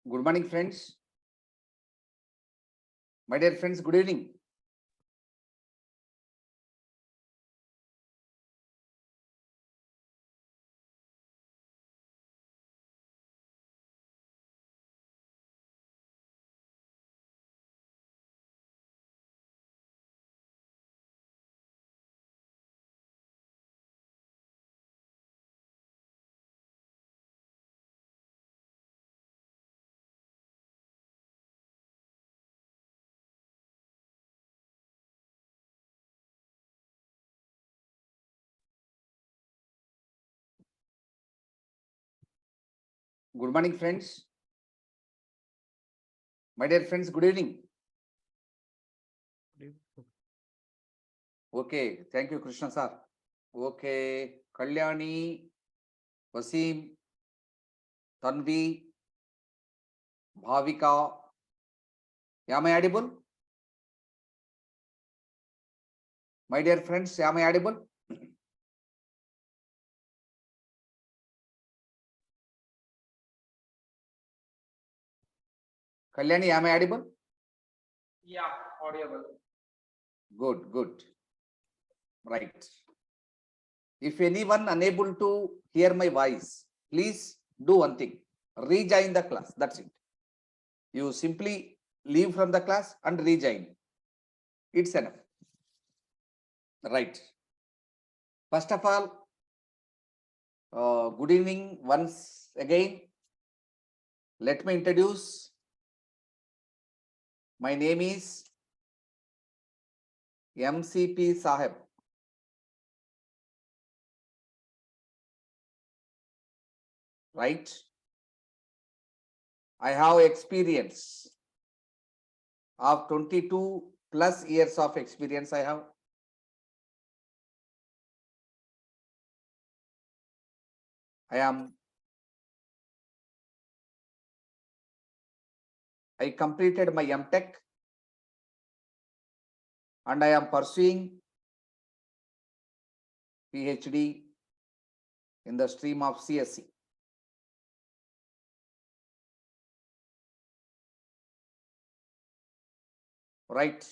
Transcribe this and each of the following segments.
Good morning, friends. My dear friends, good evening. Good morning, friends. My dear friends, good evening. Okay, thank you, Krishna sir. Okay, Kalyani, Wasim, Tanvi, Bhavika. Am I audible? My dear friends, am I audible? Kalyani, am I audible? Yeah, audible. Good. Right. If anyone unable to hear my voice, please do one thing. Rejoin the class. That's it. You simply leave from the class and rejoin. It's enough. Right. First of all, good evening once again. Let me introduce. My name is M.C.P. Saheb. Right. I have experience of 22 plus years of experience I have. I completed my M.Tech and I am pursuing PhD in the stream of CSC. Right.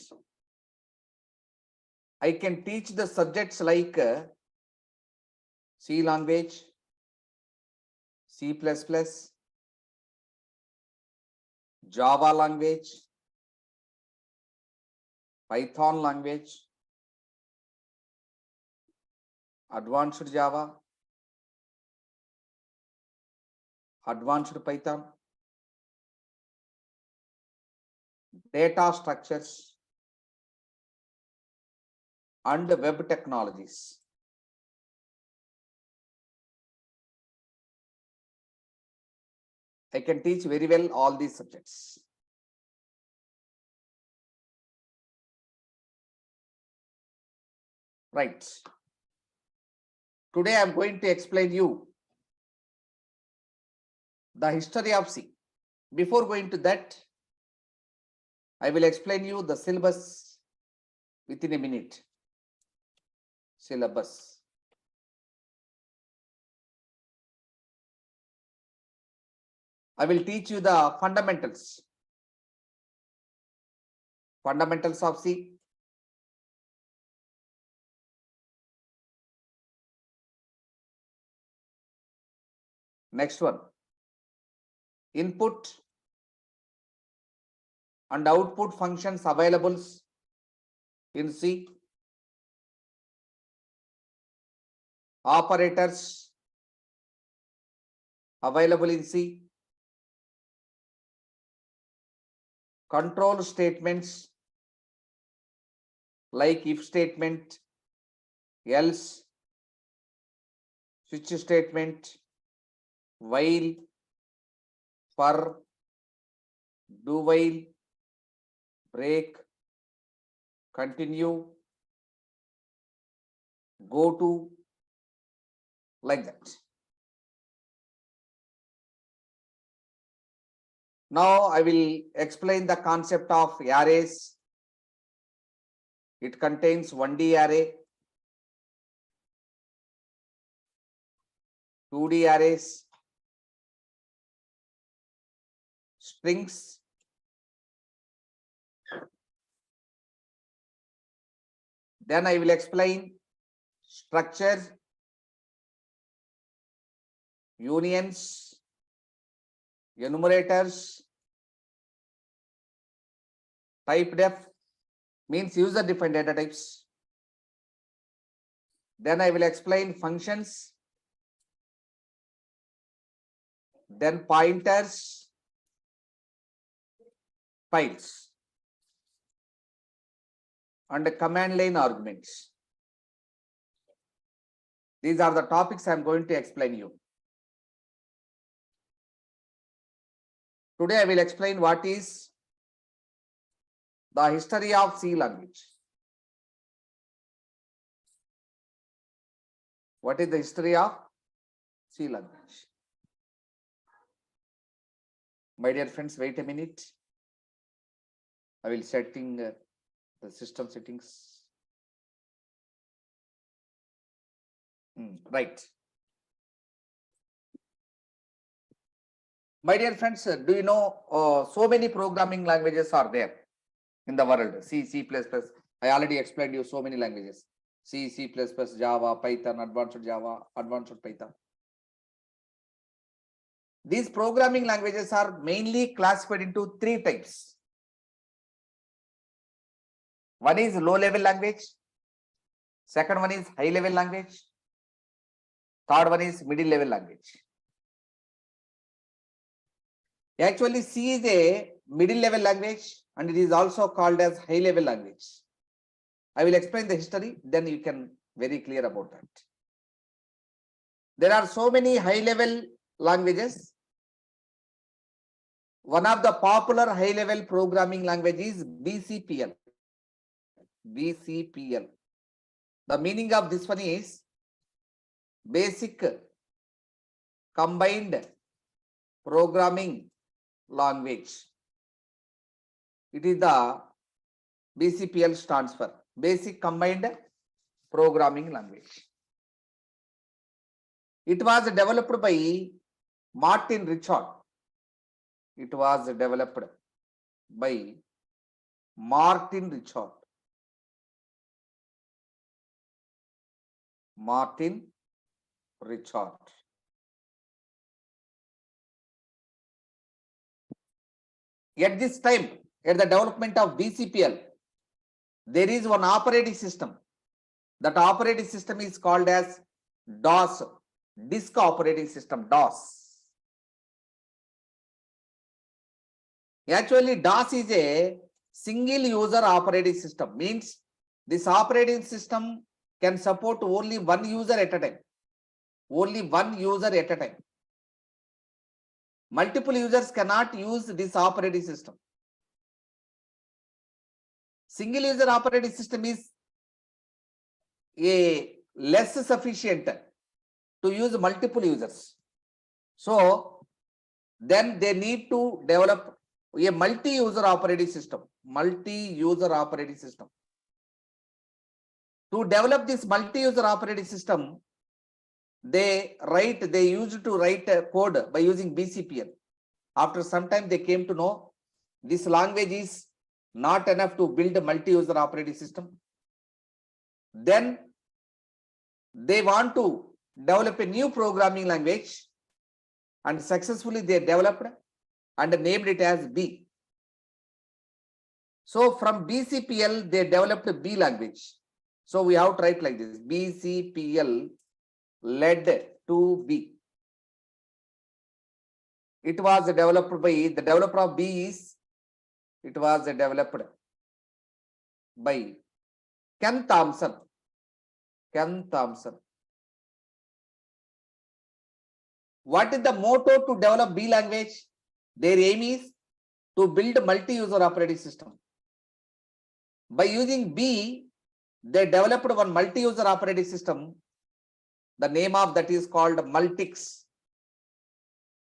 I can teach the subjects like C language, C++, Java language, Python language, advanced Java, advanced Python, data structures, and web technologies. I can teach very well all these subjects. Right. Today I am going to explain you the history of C. Before going to that, I will explain you the syllabus within a minute. Syllabus. I will teach you the fundamentals. Fundamentals of C. Next one. Input and output functions available in C. Operators available in C. Control statements like if statement, else, switch statement, while, for, do while, break, continue, go to, like that. Now I will explain the concept of arrays. It contains 1D array, 2D arrays, strings, then I will explain structure, unions, enumerators, type def means user defined data types. Then I will explain functions, then pointers, files, and command line arguments. These are the topics I am going to explain you. Today I will explain what is the history of C language. What is the history of C language? My dear friends, wait a minute. I will setting the system settings. Right. My dear friends, do you know so many programming languages are there in the world? C, C++. I already explained you so many languages. C, C++, Java, Python, Advanced Java, Advanced Python. These programming languages are mainly classified into three types. One is low level language. Second one is high level language. Third one is middle level language. Actually, C is a middle level language and it is also called as high level language. I will explain the history, then you can very clear about that. There are so many high level languages. One of the popular high level programming language is BCPL. BCPL. The meaning of this one is basic combined programming language. It is the BCPL stands for basic combined programming language. It was developed by Martin Richard. It was developed by Martin Richard. Martin Richard. At this time, at the development of BCPL, there is one operating system. That operating system is called as DOS, disk operating system, DOS. Actually, DOS is a single user operating system, means this operating system can support only one user at a time. Only one user at a time. Multiple users cannot use this operating system. Single user operating system is a less sufficient to use multiple users. So then they need to develop a multi-user operating system. Multi-user operating system. To develop this multi-user operating system, they used to write code by using BCPL. After some time, they came to know this language is not enough to build a multi-user operating system. Then they want to develop a new programming language, and successfully they developed and named it as B. So from BCPL, they developed B language. So we have to write like this: BCPL led to B. It was developed by the developer of B is, it was developed by Ken Thompson. Ken Thompson. What is the motto to develop B language? Their aim is to build multi-user operating system. By using B, they developed one multi-user operating system. The name of that is called Multics.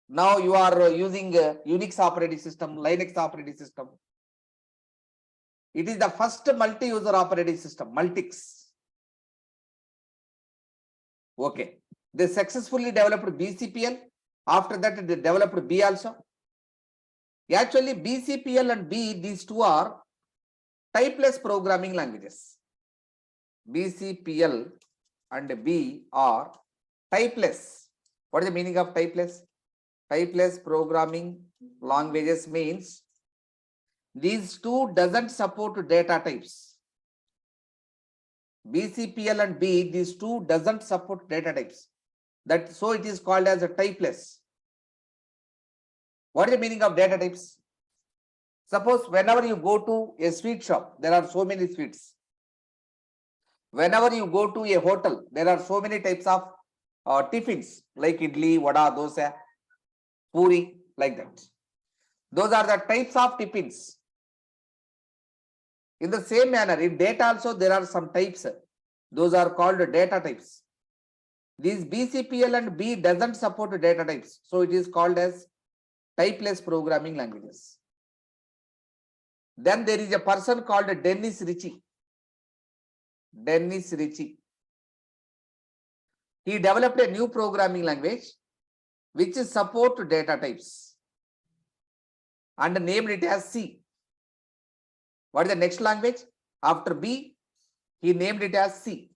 Now you are using Unix operating system, Linux operating system. It is the first multi-user operating system, Multics. Okay. They successfully developed BCPL. After that, they developed B also. Actually, BCPL and B, these two are typeless programming languages. BCPL and B are typeless. What is the meaning of typeless? Typeless programming languages means these two doesn't support data types. BCPL and B, these two doesn't support data types. That so it is called as a typeless. What is the meaning of data types? Suppose whenever you go to a sweet shop, there are so many sweets. Whenever you go to a hotel, there are so many types of tiffins like idli, vada, dosa, puri, like that. Those are the types of tiffins. In the same manner, in data also there are some types. Those are called data types. These BCPL and B doesn't support data types. So it is called as typeless programming languages. Then there is a person called Dennis Ritchie. Dennis Ritchie. He developed a new programming language which support data types and named it as C. What is the next language? After B, he named it as C.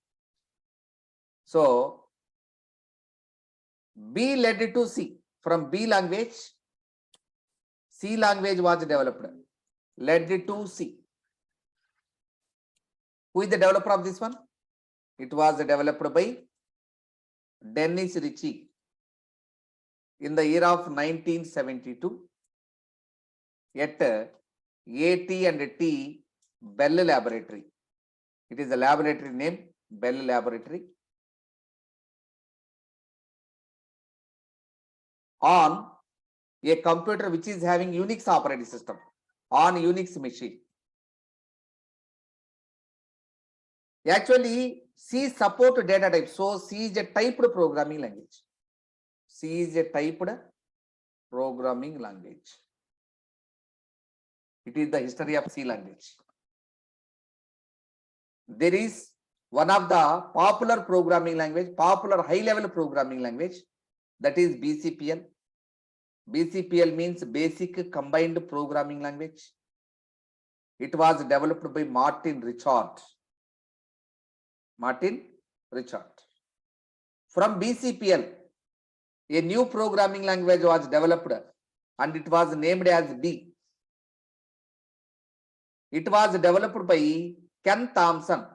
So B led to C. From B language, C language was developed, led to C. Who is the developer of this one? It was developed by Dennis Ritchie in the year of 1972 at AT&T Bell Laboratory. It is a laboratory name, Bell Laboratory. On a computer which is having Unix operating system, on Unix machine. Actually, C support data type. So C is a typed programming language. C is a typed programming language. It is the history of C language. There is one of the popular programming language, popular high-level programming language, that is BCPL. BCPL means Basic Combined Programming Language. It was developed by Martin Richard. Martin Richard. From BCPL, a new programming language was developed and it was named as B. It was developed by Ken Thompson.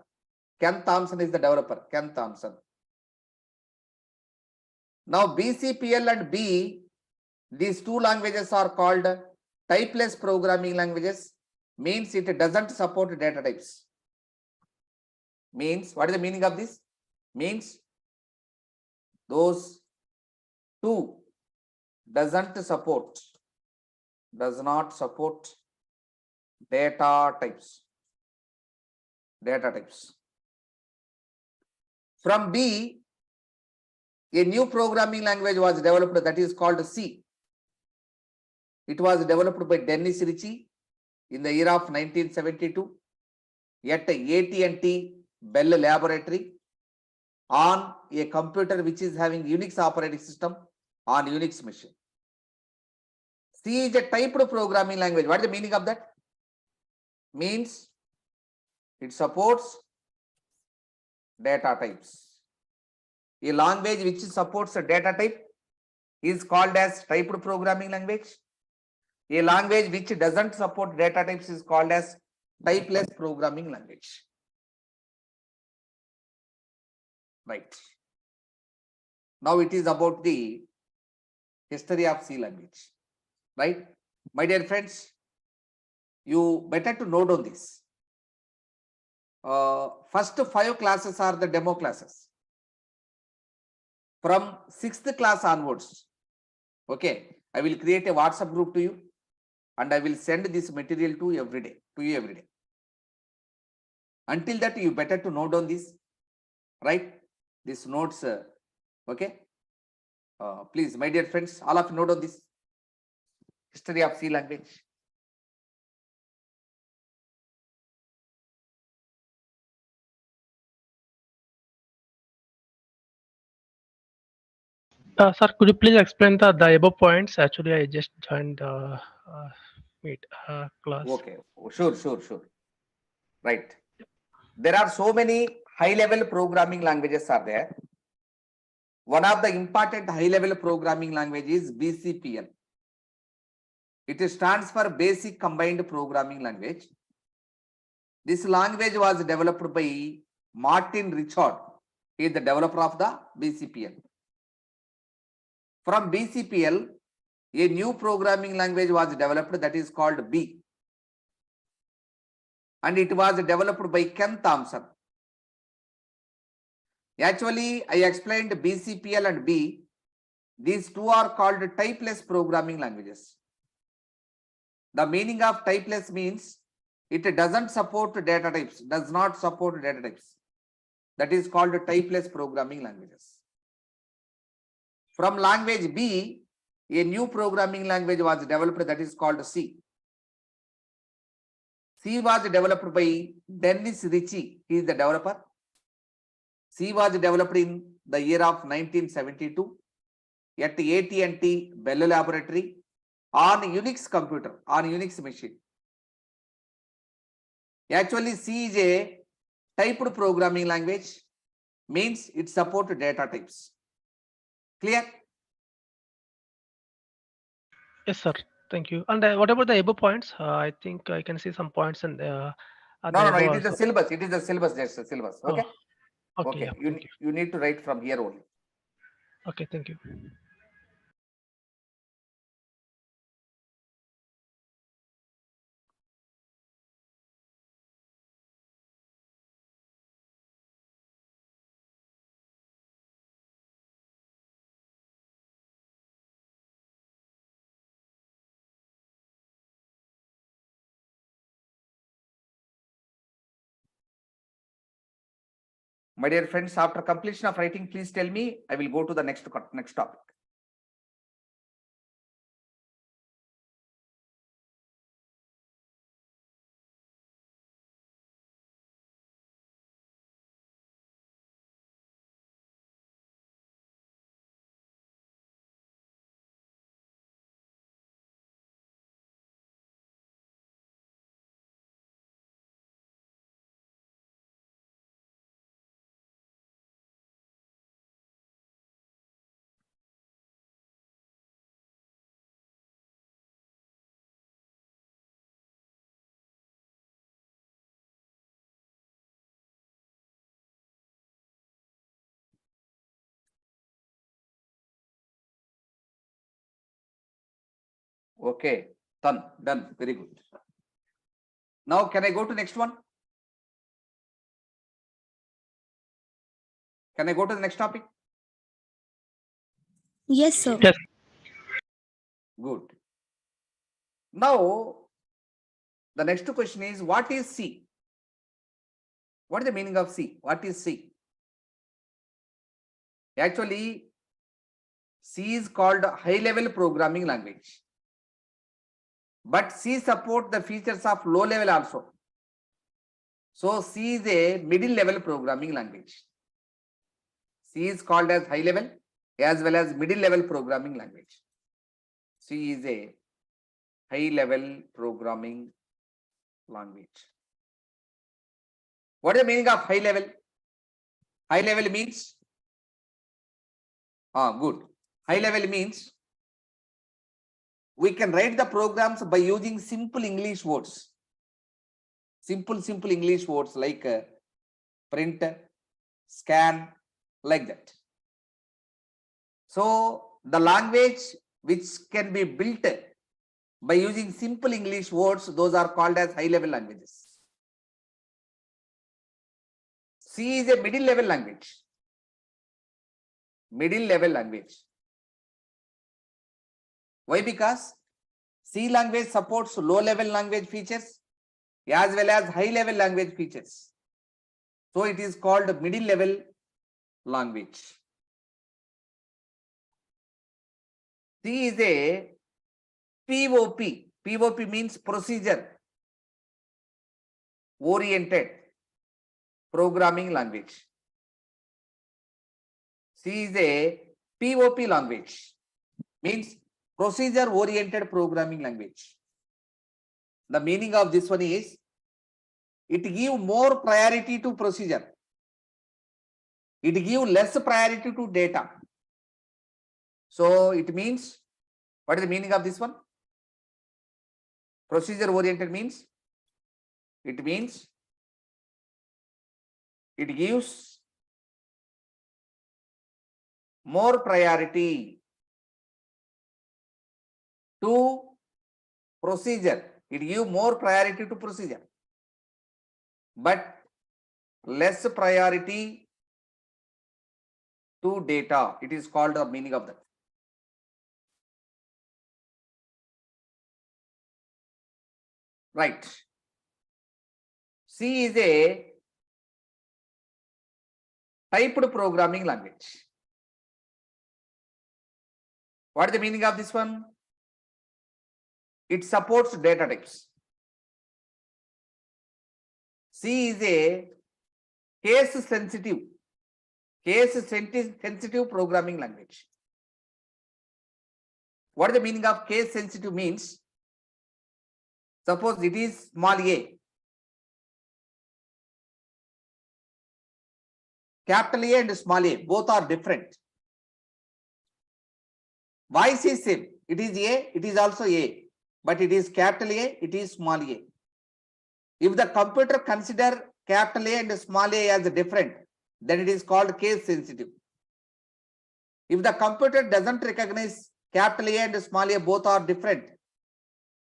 Ken Thompson is the developer, Ken Thompson. Now BCPL and B, these two languages are called typeless programming languages, means it doesn't support data types. Means, what is the meaning of this? Means those two does not support data types. From B, a new programming language was developed that is called C. It was developed by Dennis Ritchie in the year of 1972 at AT&T Bell Laboratory on a computer which is having Unix operating system on Unix machine. C is a typed programming language. What is the meaning of that? Means it supports data types. A language which supports a data type is called as typed programming language. A language which doesn't support data types is called as typeless programming language. Right. Now it is about the history of C language. Right? My dear friends, you better to note on this. First 5 classes are the demo classes. From 6th class onwards, okay, I will create a WhatsApp group to you and I will send this material to you every day. Until that, you better to note on this, right? These notes, okay? Please, my dear friends, all of you note on this history of C language. Sir, could you please explain the above points? Actually, I just joined Wait, class. Okay, sure. Right. There are so many high-level programming languages are there. One of the important high-level programming language is BCPL. It stands for Basic Combined Programming Language. This language was developed by Martin Richard. He is the developer of the BCPL. From BCPL, a new programming language was developed that is called B. And it was developed by Ken Thompson. Actually, I explained BCPL and B. These two are called typeless programming languages. The meaning of typeless means it doesn't support data types, does not support data types. That is called typeless programming languages. From language B, a new programming language was developed that is called C. C was developed by Dennis Ritchie. He is the developer. C was developed in the year of 1972 at AT&T Bell Laboratory on Unix computer, on Unix machine. Actually, C is a typed programming language, means it supports data types. Clear? Yes, sir. Thank you. And what about the above points? I think I can see some points and No, the above it is the also. syllabus. It is the syllabus. That's the syllabus. Okay. Oh, okay. Yeah, thank you. You need to write from here only. Okay, thank you. My dear friends, after completion of writing, please tell me. I will go to the next topic. Okay, done. Very good. Now, can I go to next one? Can I go to the next topic? Yes, sir. Yes. Good. Now, the next question is, what is C? What is the meaning of C? What is C? Actually, C is called high-level programming language. But C supports the features of low level also. So C is a middle level programming language. C is called as high level as well as middle level programming language. C is a high level programming language. What is the meaning of high level? High level means good. High level means we can write the programs by using simple English words. Simple English words like print, scan, like that. So the language which can be built by using simple English words, those are called as high level languages. C is a middle level language. Middle level language. Why? Because C language supports low level language features as well as high level language features. So it is called middle level language. C is a POP. POP means procedure oriented programming language. C is a POP language, means procedure oriented programming language. The meaning of this one is it give more priority to procedure. It give less priority to data. So it means, what is the meaning of this one? Procedure oriented means, it means it gives more priority to procedure. It gives more priority to procedure, but less priority to data. It is called the meaning of that. Right. C is a typed programming language. What is the meaning of this one? It supports data types. C is a case sensitive programming language. What is the meaning of case sensitive means? Suppose it is small a. Capital A and small a, both are different. Voice is same. It is A, it is also A. But it is capital A, it is small a. If the computer consider capital A and small a as different, then it is called case sensitive. If the computer doesn't recognize capital A and small a both are different,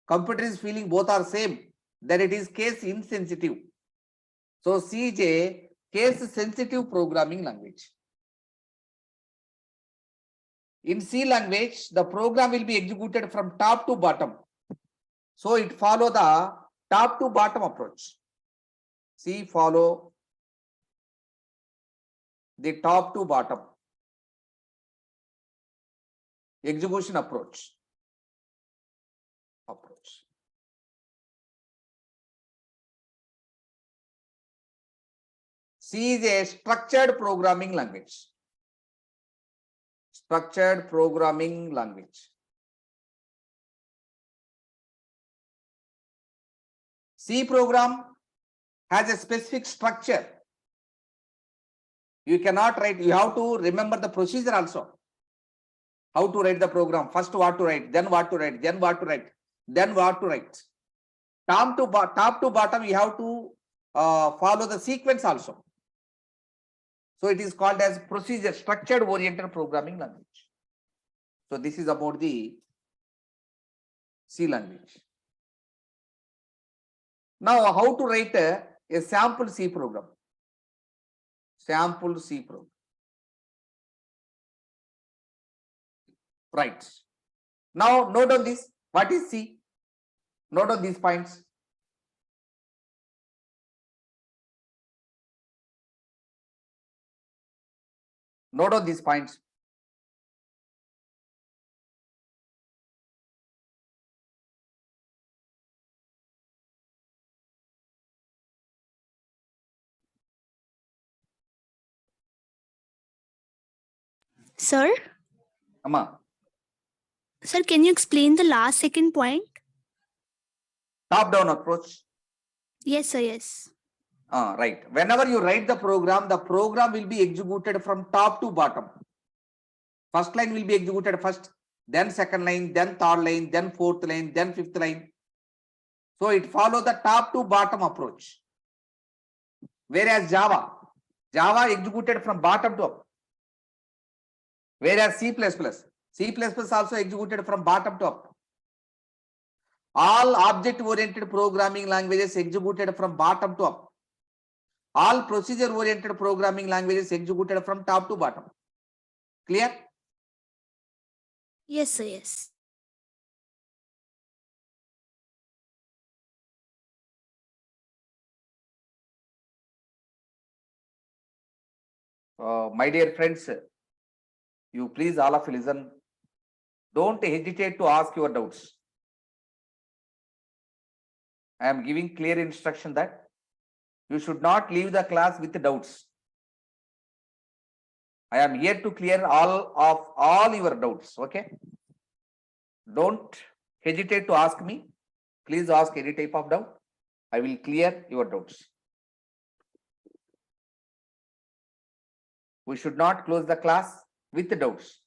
computer is feeling both are same, then it is case insensitive. So C is a case sensitive programming language. In C language, the program will be executed from top to bottom. So it follow the top to bottom approach. C follow the top to bottom execution approach. C is a structured programming language. Structured programming language. C program has a specific structure. You cannot write, you have to remember the procedure also. How to write the program, first what to write, then what to write, then what to write, then what to write. Top to bottom, you have to follow the sequence also. So it is called as procedure, structured oriented programming language. So this is about the C language. Now how to write a sample C program. Sample C program. Right. Now note on this. What is C? Note on these points. Note on these points. Sir? Amma. Sir, can you explain the last second point? Top-down approach. Yes, sir, yes. Right. Whenever you write the program will be executed from top to bottom. First line will be executed first, then second line, then third line, then fourth line, then fifth line. So it follows the top to bottom approach. Whereas Java executed from bottom to up. Whereas C++ also executed from bottom to up. All object-oriented programming languages executed from bottom to up. All procedure-oriented programming languages executed from top to bottom. Clear? Yes, sir, yes. My dear friends, you please all of you listen. Don't hesitate to ask your doubts. I am giving clear instruction that you should not leave the class with doubts. I am here to clear all your doubts. Okay. Don't hesitate to ask me. Please ask any type of doubt. I will clear your doubts. We should not close the class with the doubts.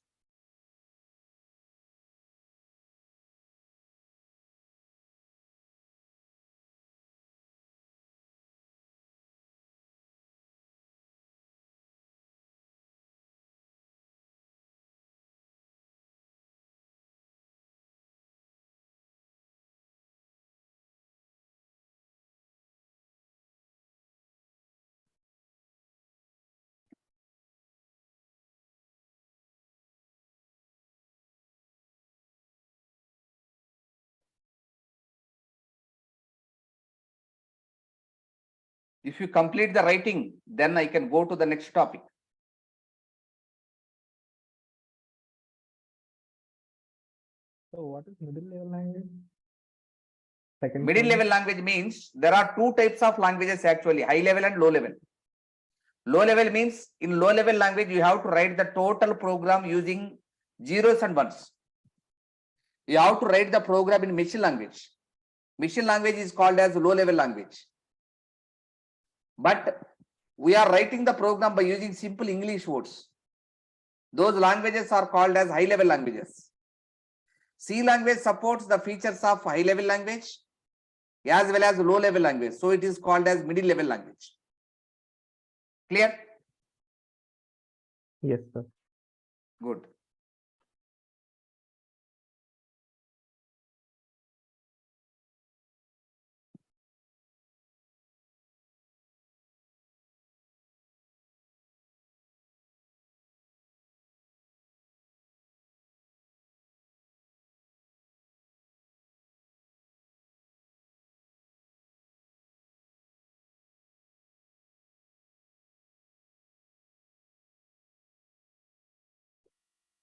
If you complete the writing, then I can go to the next topic. So what is middle level language? Second Middle point. level language means there are two types of languages actually, high level and low level. Low level means in low level language, you have to write the total program using zeros and ones. You have to write the program in machine language. Machine language is called as low level language. But we are writing the program by using simple English words. Those languages are called as high level languages. C language supports the features of high level language as well as low level language. So it is called as middle level language. Clear? Yes, sir. Good.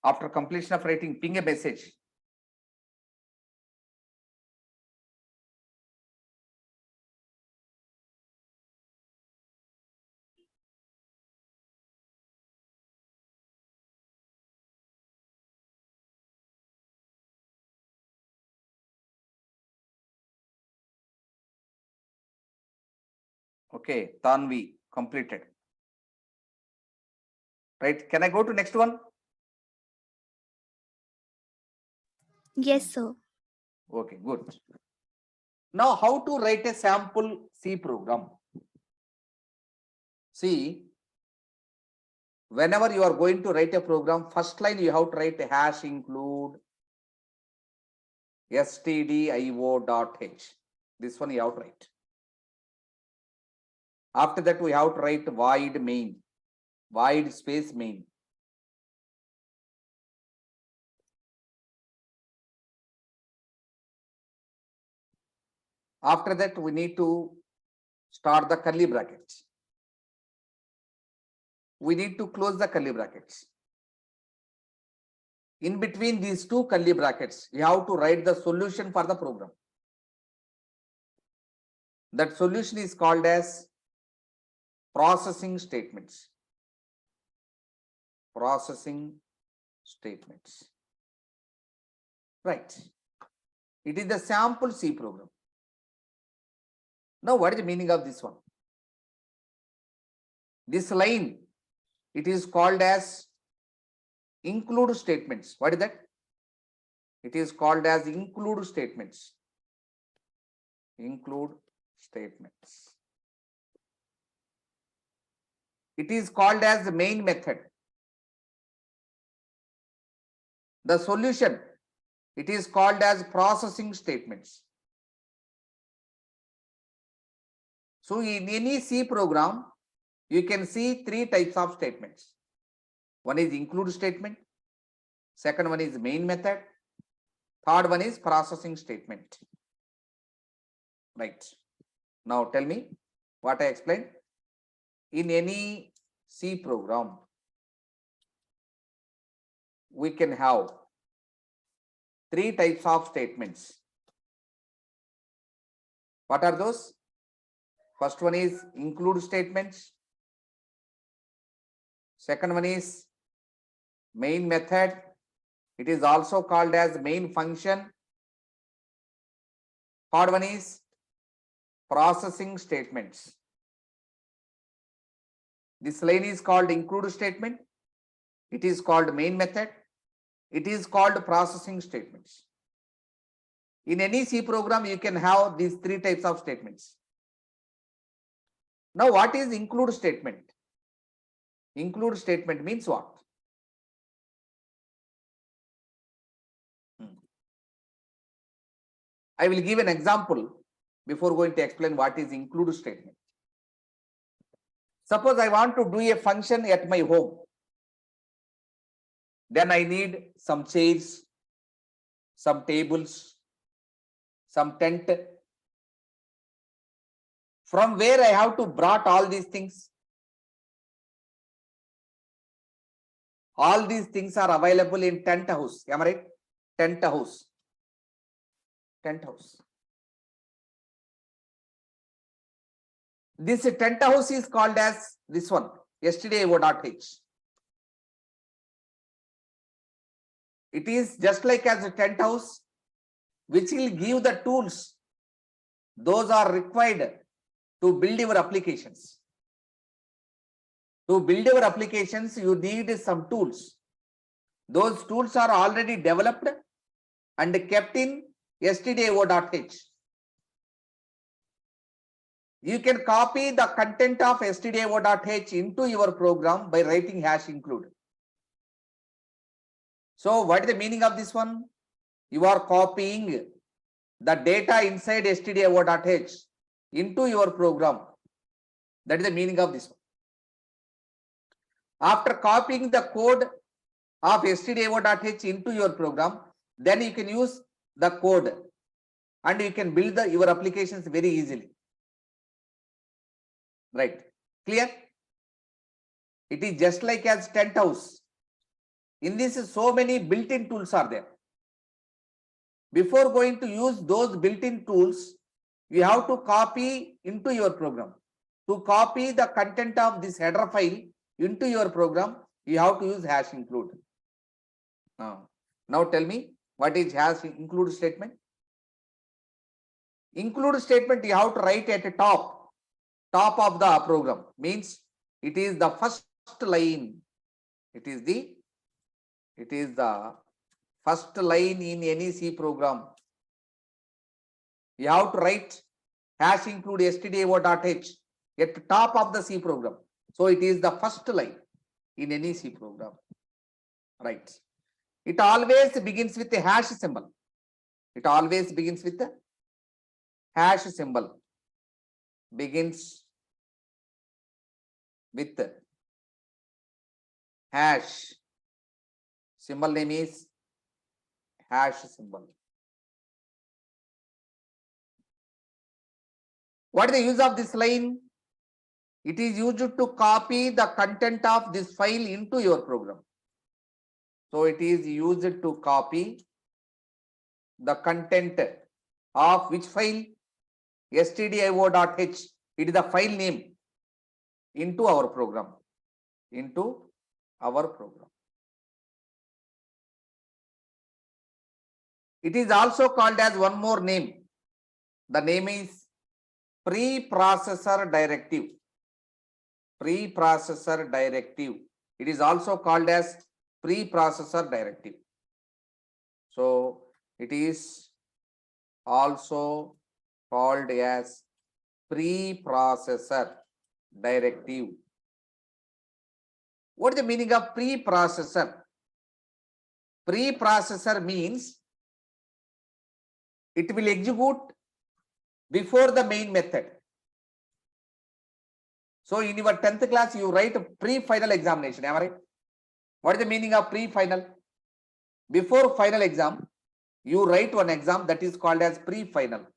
After completion of writing, ping a message. Okay, Tanvi completed. Right? Can I go to next one? Yes, sir. Okay, good. Now, how to write a sample C program? See, whenever you are going to write a program, first line you have to write a hash include stdio.h. This one you have to write. After that, we have to write void main, void space main. After that, we need to start the curly brackets. We need to close the curly brackets. In between these two curly brackets, you have to write the solution for the program. That solution is called as processing statements. Processing statements. Right. It is the sample C program. Now, what is the meaning of this one? This line, it is called as include statements. What is that? It is called as include statements. Include statements. It is called as the main method. The solution, it is called as processing statements. So in any C program, you can see three types of statements. One is include statement. Second one is main method. Third one is processing statement. Right. Now tell me what I explained. In any C program, we can have three types of statements. What are those? First one is include statements. Second one is main method. It is also called as main function. Third one is processing statements. This line is called include statement. It is called main method. It is called processing statements. In any C program, you can have these three types of statements. Now, what is include statement? Include statement means what? I will give an example before going to explain what is include statement. Suppose I want to do a function at my home. Then I need some chairs, some tables, some tent. From where I have to brought all these things? All these things are available in tent house. Am I right? Tent house. Tent house. This tent house is called as this one, stdio.h. It is just like as a tent house, which will give the tools. Those are required to build your applications. To build your applications, you need some tools. Those tools are already developed and kept in stdio.h. You can copy the content of stdio.h into your program by writing hash include. So what is the meaning of this one? You are copying the data inside stdio.h into your program. That is the meaning of this one. After copying the code of stdio.h into your program, then you can use the code and you can build your applications very easily. Right? Clear? It is just like as tent house. In this, so many built-in tools are there. Before going to use those built-in tools, you have to copy into your program. To copy the content of this header file into your program, you have to use hash include. Now tell me, what is hash include statement? Include statement you have to write at the top of the program. Means it is the first line. It is the first line in any C program. You have to write hash include stdio.h at the top of the C program. So it is the first line in any C program. Right. It always begins with a hash symbol. It always begins with a hash symbol. Begins with hash. Symbol name is hash symbol. What is the use of this line? It is used to copy the content of this file into your program. So it is used to copy the content of which file? stdio.h. It is the file name into our program. Into our program. It is also called as one more name. The name is preprocessor directive. Preprocessor directive. It is also called as preprocessor directive. So it is also called as preprocessor directive. What is the meaning of preprocessor? Preprocessor means it will execute before the main method. So in your 10th class, you write pre-final examination. Am I right? What is the meaning of pre-final? Before final exam, you write one exam that is called as pre-final.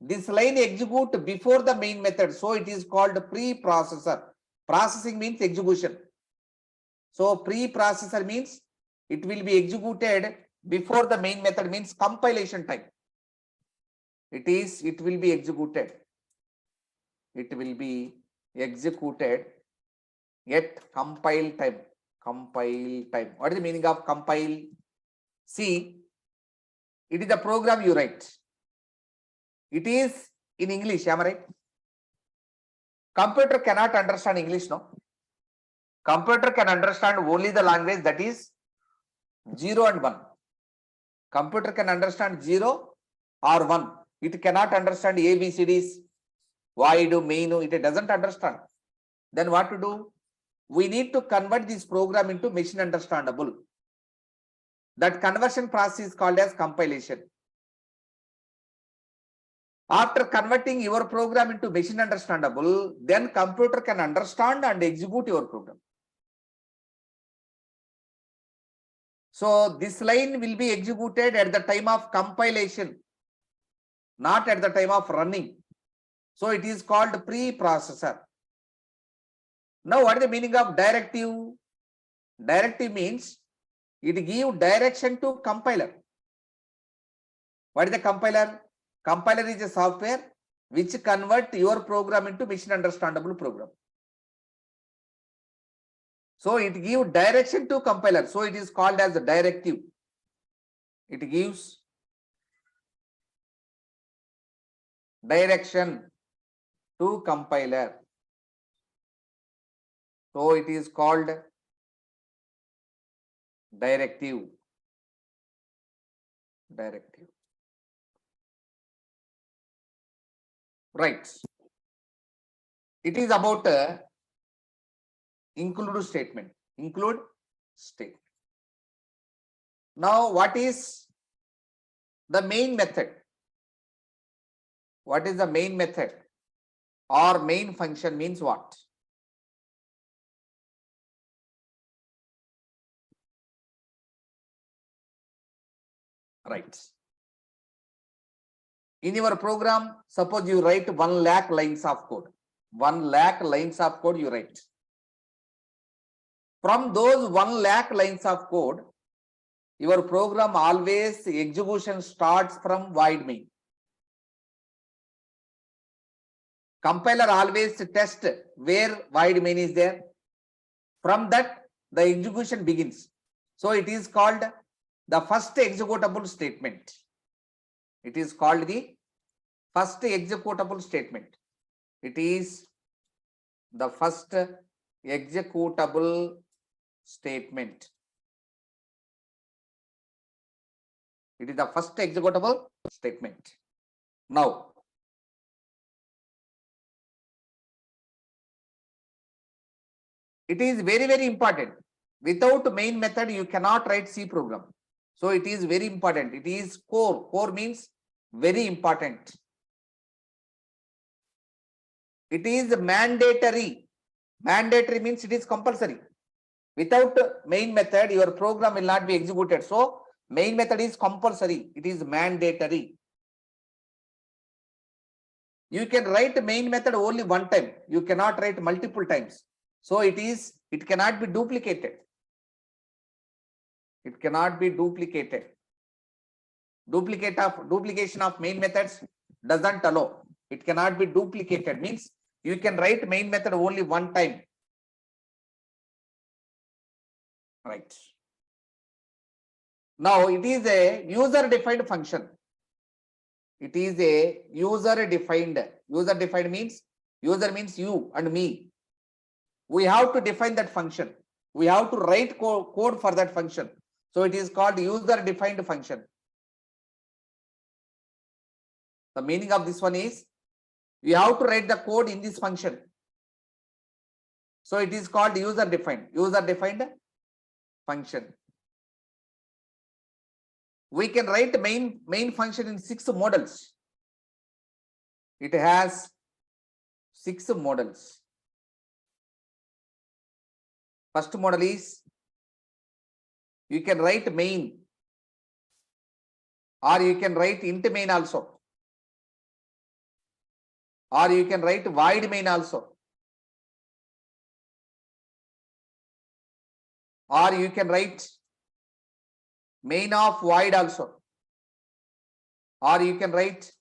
This line execute before the main method. So it is called preprocessor. Processing means execution. So preprocessor means it will be executed before the main method, means compilation time. It will be executed. It will be executed at compile time. Compile time. What is the meaning of compile? See, it is the program you write. It is in English, am I right? Computer cannot understand English, no? Computer can understand only the language that is 0 and 1. Computer can understand 0 or 1. It cannot understand ABCDs, void, main, it doesn't understand. Then what to do? We need to convert this program into machine understandable. That conversion process is called as compilation. After converting your program into machine understandable, then computer can understand and execute your program. So this line will be executed at the time of compilation, not at the time of running. So it is called pre-processor. Now what is the meaning of directive? Directive means it gives direction to compiler. What is the compiler? Compiler is a software which convert your program into machine understandable program. So it gives direction to compiler. So it is called as a directive. It gives direction to compiler. So it is called directive. Directive. Right. It is about include statement. Include statement. Now, what is the main method? What is the main method? Or main function means what? Right. In your program, suppose you write 1 lakh lines of code. 1 lakh lines of code you write. From those 1 lakh lines of code, your program always execution starts from void main. Compiler always test where void main is there. From that, the execution begins. So it is called the first executable statement. It is called the first executable statement. It is the first executable statement. It is the first executable statement. Now, it is very, very important. Without main method, you cannot write C program. So it is very important. It is core. Core means very important. It is mandatory. Mandatory means it is compulsory. Without main method, your program will not be executed. So main method is compulsory. It is mandatory. You can write main method only one time. You cannot write multiple times. So it cannot be duplicated. It cannot be duplicated. Duplication of main methods doesn't allow. It cannot be duplicated means you can write main method only one time. Right. Now it is a user-defined function. It is a user-defined. User-defined means user means you and me. We have to define that function. We have to write code for that function. So it is called user-defined function. The meaning of this one is you have to write the code in this function. So it is called user-defined. User-defined function. We can write main function in 6 models. It has 6 models. First model is you can write main, or you can write int main also, or you can write void main also, or you can write main of void also, or you can write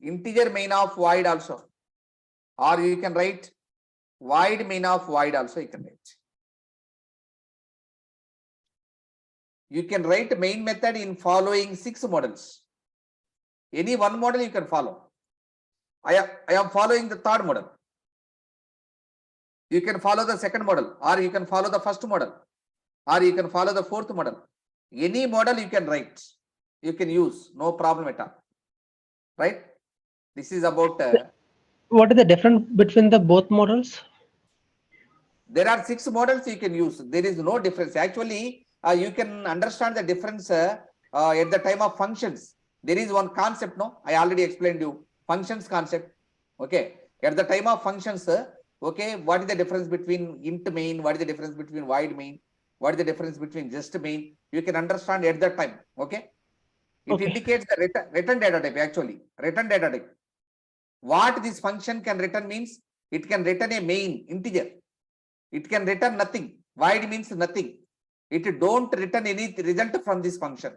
integer main of void also, or you can write void main of void also. You can write. You can write main method in following 6 models. Any one model you can follow. I am following the third model. You can follow the second model, or you can follow the first model, or you can follow the fourth model. Any model you can write, you can use, no problem at all. Right? This is about. What is the difference between the both models? There are 6 models you can use. There is no difference. Actually, you can understand the difference at the time of functions. There is one concept, no? I already explained you. Functions concept. Okay. At the time of functions, okay, what is the difference between int main? What is the difference between void main? What is the difference between just main? You can understand at that time. Okay. It Okay. indicates the return data type, actually. Return data type. What this function can return means it can return a main integer. It can return nothing. Void means nothing. It don't return any result from this function.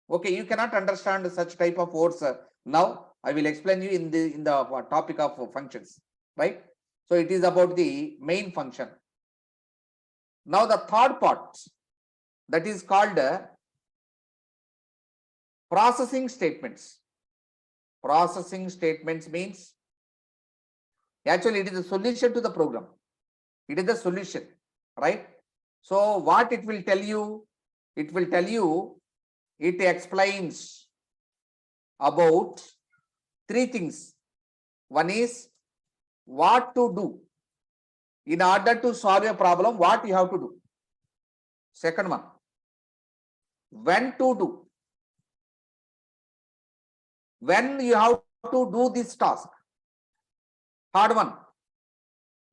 Okay, you cannot understand such type of words. Now I will explain you in the topic of functions, right? So it is about the main function. Now the third part, that is called processing statements. Processing statements means actually it is a solution to the program. It is the solution, right? So what it will tell you? It will tell you, it explains about 3 things. One is what to do in order to solve a problem, what you have to do. Second one, when to do, when you have to do this task. Third one,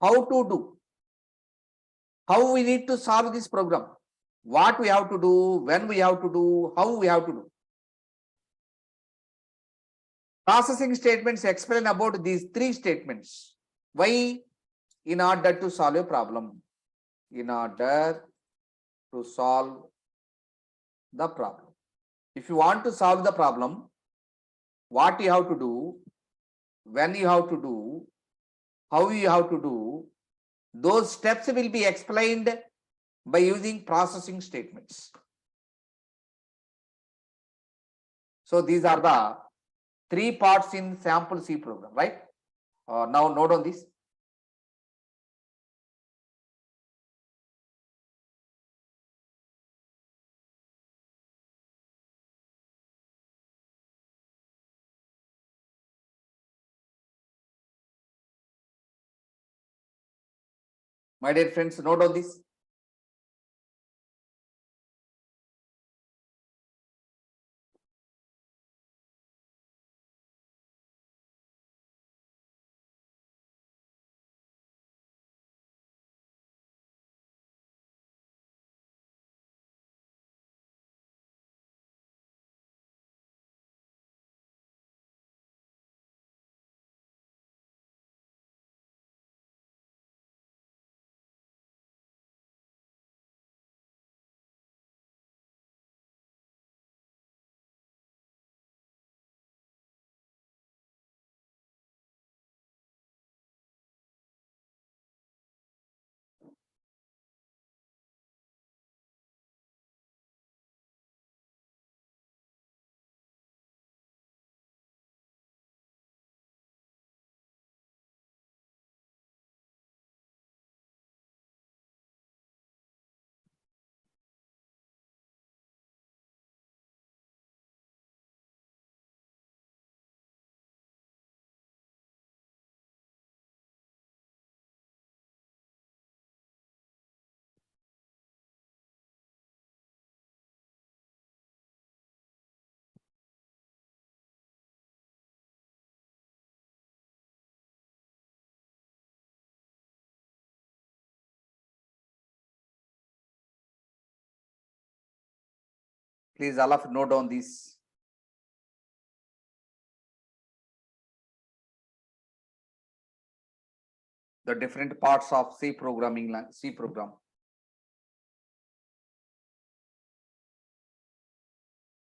how to do, how we need to solve this program, what we have to do, when we have to do, how we have to do. Processing statements explain about these 3 statements. Why? In order to solve a problem. In order to solve the problem. If you want to solve the problem, what you have to do, when you have to do, how you have to do, those steps will be explained by using processing statements. So these are the 3 parts in sample C program, right? Now note on this. My dear friends, note on this. Please all of note down this. The different parts of C programming, C program.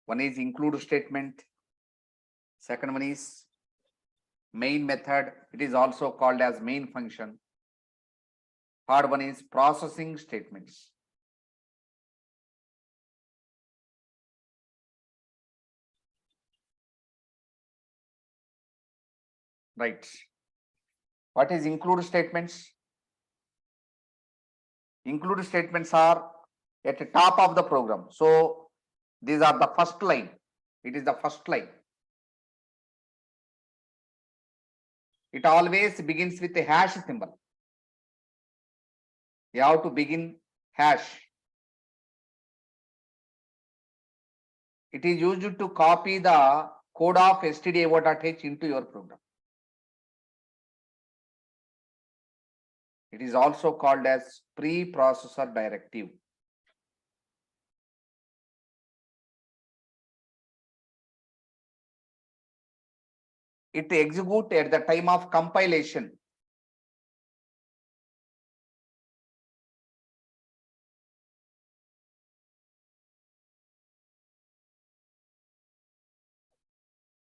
One is include statement. Second one is main method. It is also called as main function. Third one is processing statements. Right. What is include statements? Include statements are at the top of the program. So these are the first line. It is the first line. It always begins with a hash symbol. You have to begin hash. It is used to copy the code of stdio.h into your program. It is also called as preprocessor directive. It executes at the time of compilation.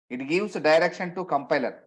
It gives direction to compiler.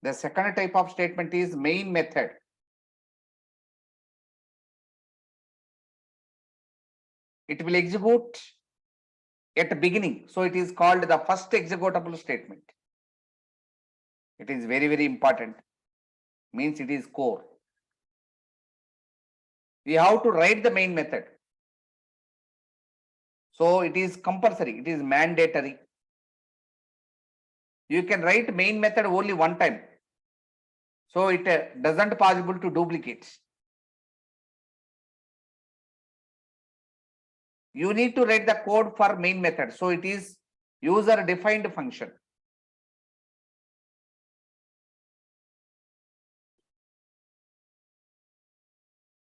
The second type of statement is main method. It will execute at the beginning. So it is called the first executable statement. It is very, very important. Means it is core. We have to write the main method. So it is compulsory. It is mandatory. You can write main method only one time. So it doesn't possible to duplicate. You need to write the code for main method. So it is user defined function.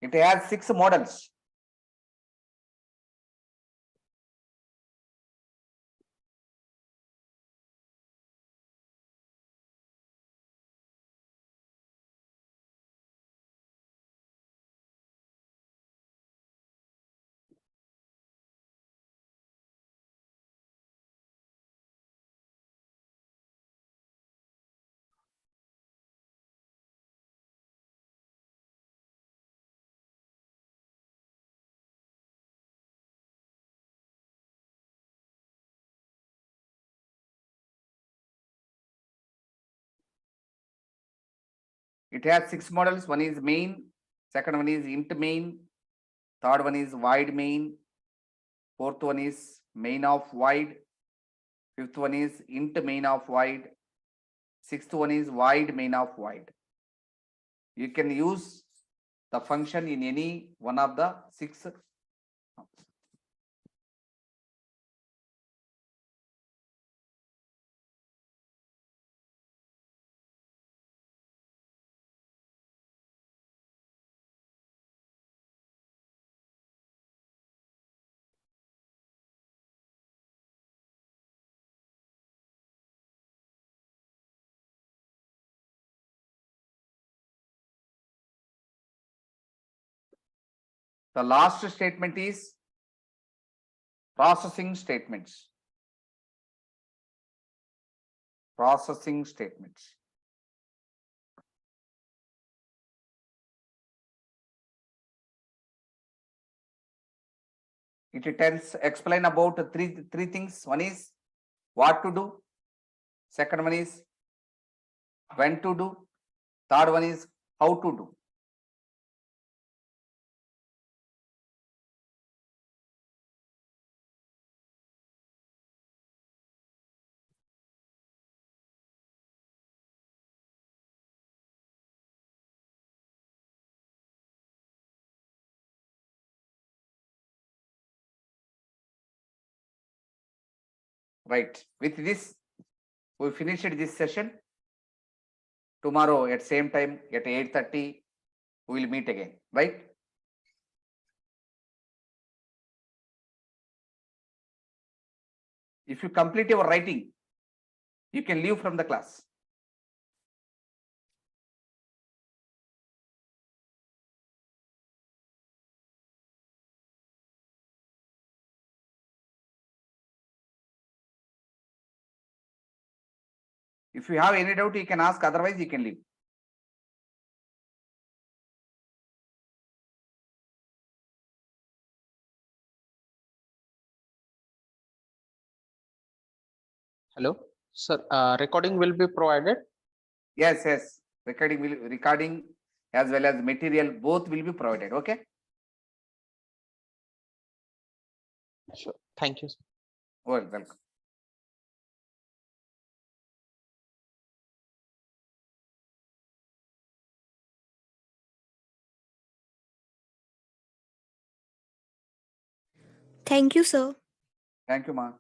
It has 6 models. It has 6 models. One is main, second one is int main, third one is void main, fourth one is main of void, fifth one is int main of void, sixth one is void main of void. You can use the function in any one of the 6. The last statement is processing statements. Processing statements. It tells explain about three things. One is what to do. Second one is when to do. Third one is how to do. Right. With this, we finished this session. Tomorrow at same time at 8:30, we will meet again. Right. If you complete your writing, you can leave from the class. If you have any doubt, you can ask. Otherwise, you can leave. Hello, sir. Recording will be provided. Yes, yes. Recording as well as material both will be provided. Okay. Sure. Thank you. Well, welcome. Thank you, sir. Thank you, ma.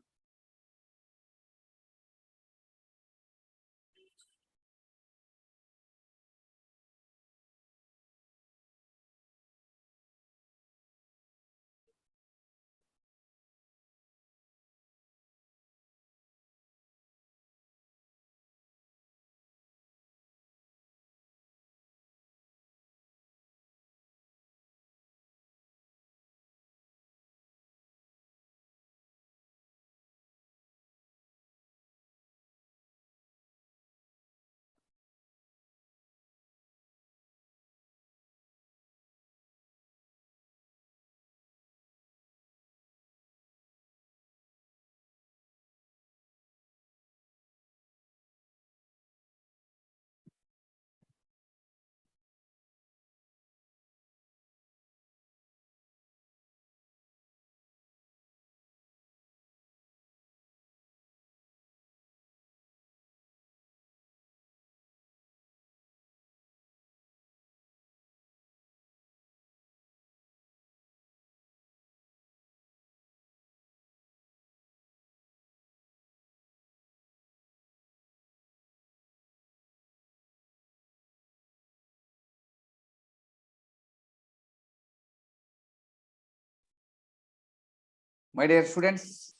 My dear students,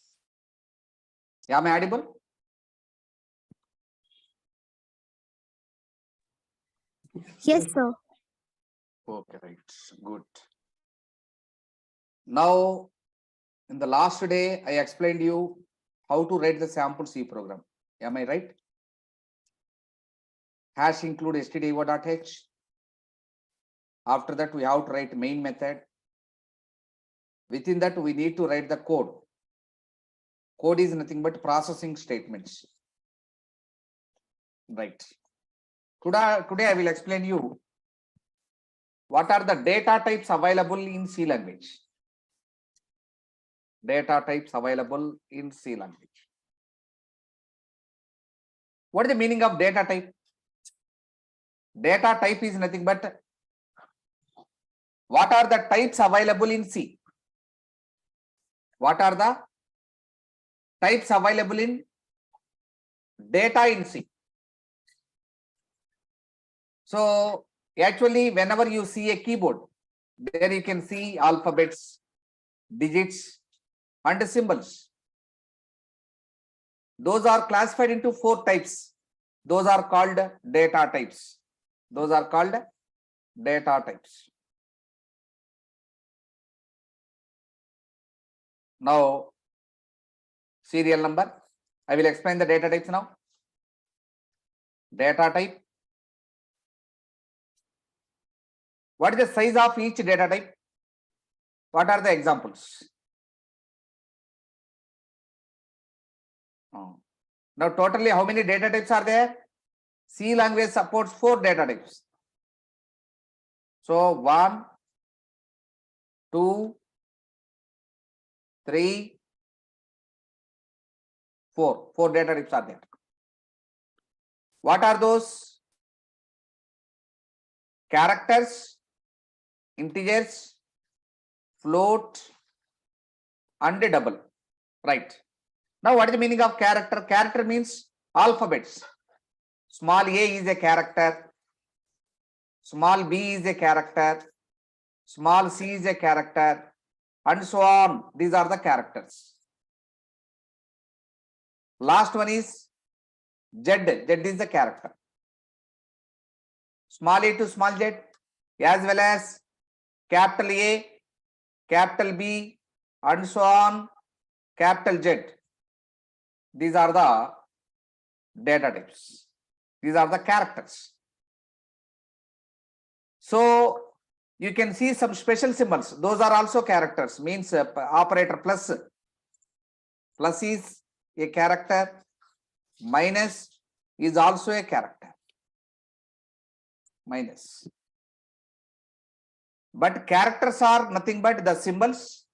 am I audible? Yes, sir. Okay, right. Good. Now, in the last day, I explained you how to write the sample C program. Am I right? Hash include stdio.h. After that, we have to write main method. Within that, we need to write the code. Code is nothing but processing statements. Right. Today I will explain you what are the data types available in C language. Data types available in C language. What is the meaning of data type? Data type is nothing but what are the types available in C? What are the types available in data in C? So actually, whenever you see a keyboard, there you can see alphabets, digits, and symbols. Those are classified into 4 types. Those are called data types. Those are called data types. Now, serial number. I will explain the data types now. Data type. What is the size of each data type? What are the examples? Now, totally how many data types are there? C language supports 4 data types. So 1, 2, 3, 4. 4 data types are there. What are those? Characters, integers, float, and double. Right. Now, what is the meaning of character? Character means alphabets. Small a is a character. Small b is a character. Small c is a character. And so on. These are the characters. Last one is Z. Z is the character. Small a to small z, as well as capital A, capital B, and so on, capital Z. These are the data types. These are the characters. So you can see some special symbols. Those are also characters. Means operator plus. Plus is a character. Minus is also a character. Minus. But characters are nothing but the symbols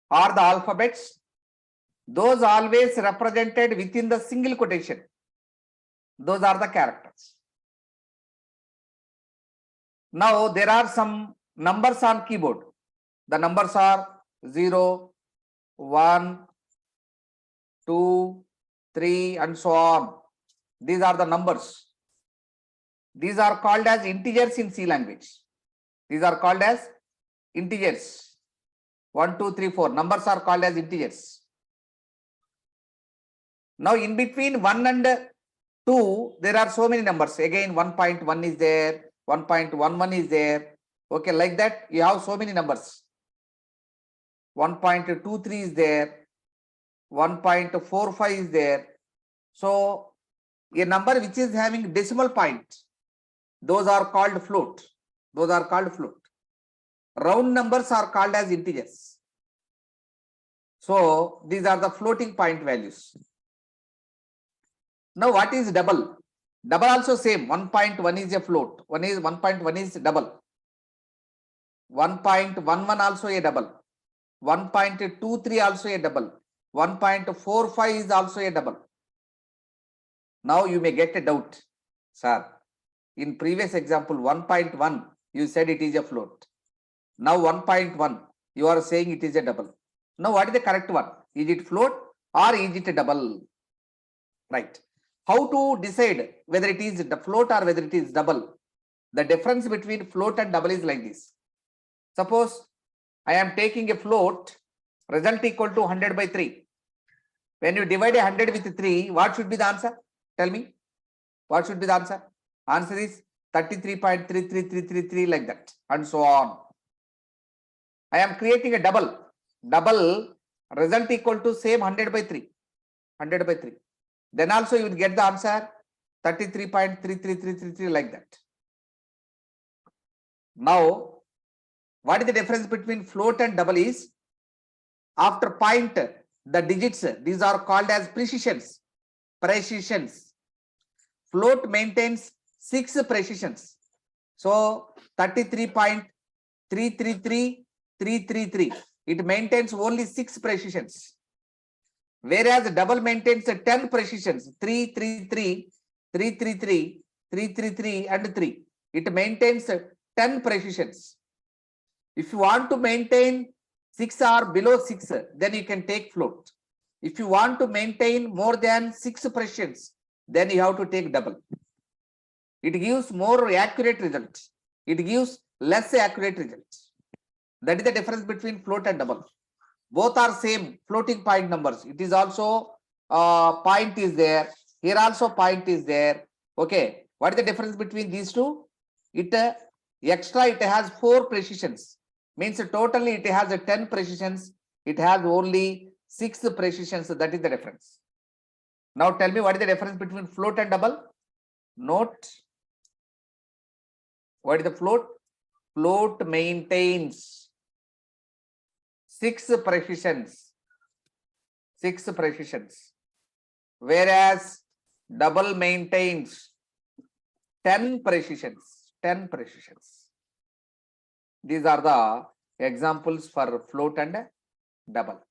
or the alphabets. Those always represented within the single quotation. Those are the characters. Now there are some numbers on keyboard. The numbers are 0, 1, 2, 3, and so on. These are the numbers. These are called as integers in C language. These are called as integers. 1, 2, 3, 4. Numbers are called as integers. Now in between 1 and 2, there are so many numbers. Again, 1.1 is there, 1.11 is there. Okay, like that, you have so many numbers. 1.23 is there, 1.45 is there. So a number which is having decimal point, those are called float. Those are called float. Round numbers are called as integers. So these are the floating point values. Now what is double? Double also same. 1.1 is a float. 1.1 is double. 1.11 also a double. 1.23 also a double. 1.45 is also a double. Now you may get a doubt, sir. In previous example, 1.1, you said it is a float. Now 1.1, you are saying it is a double. Now what is the correct one? Is it float or is it a double? Right. How to decide whether it is the float or whether it is double? The difference between float and double is like this. Suppose I am taking a float, result equal to 100 by 3. When you divide 100 with 3, what should be the answer? Tell me. What should be the answer? Answer is 33.33333 like that, and so on. I am creating a double. Double result equal to same 100 by 3. 100 by 3. Then also you will get the answer 33.33333 like that. Now, what is the difference between float and double is, after point, the digits, these are called as precisions. Precisions. Float maintains 6 precisions. So 33.333333. It maintains only 6 precisions. Whereas double maintains 10 precisions. 333, 333, 333, and 3. It maintains 10 precisions. If you want to maintain 6 or below 6, then you can take float. If you want to maintain more than 6 precisions, then you have to take double. It gives more accurate results. It gives less accurate results. That is the difference between float and double. Both are same floating point numbers. It is also point is there. Here also point is there. Okay. What is the difference between these two? It extra, it has 4 precisions. Means totally it has 10 precisions. It has only 6 precisions. That is the difference. Now tell me, what is the difference between float and double? Note. What is the float? Float maintains 6 precisions. 6 precisions. Whereas double maintains 10 precisions. 10 precisions. These are the examples for float and double.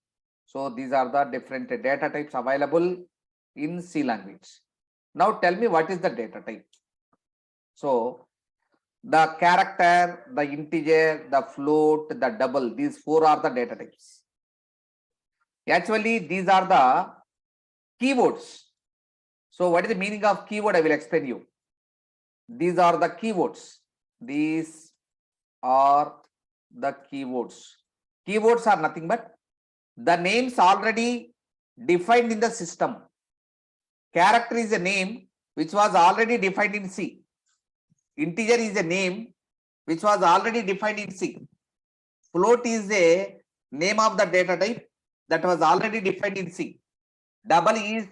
So these are the different data types available in C language. Now tell me, what is the data type? So the character, the integer, the float, the double, these 4 are the data types. Actually, these are the keywords. So what is the meaning of keyword? I will explain you. These are the keywords. These are the keywords. Keywords are nothing but the names already defined in the system. Character is a name which was already defined in C. Integer is a name which was already defined in C. Float is a name of the data type that was already defined in C. Double is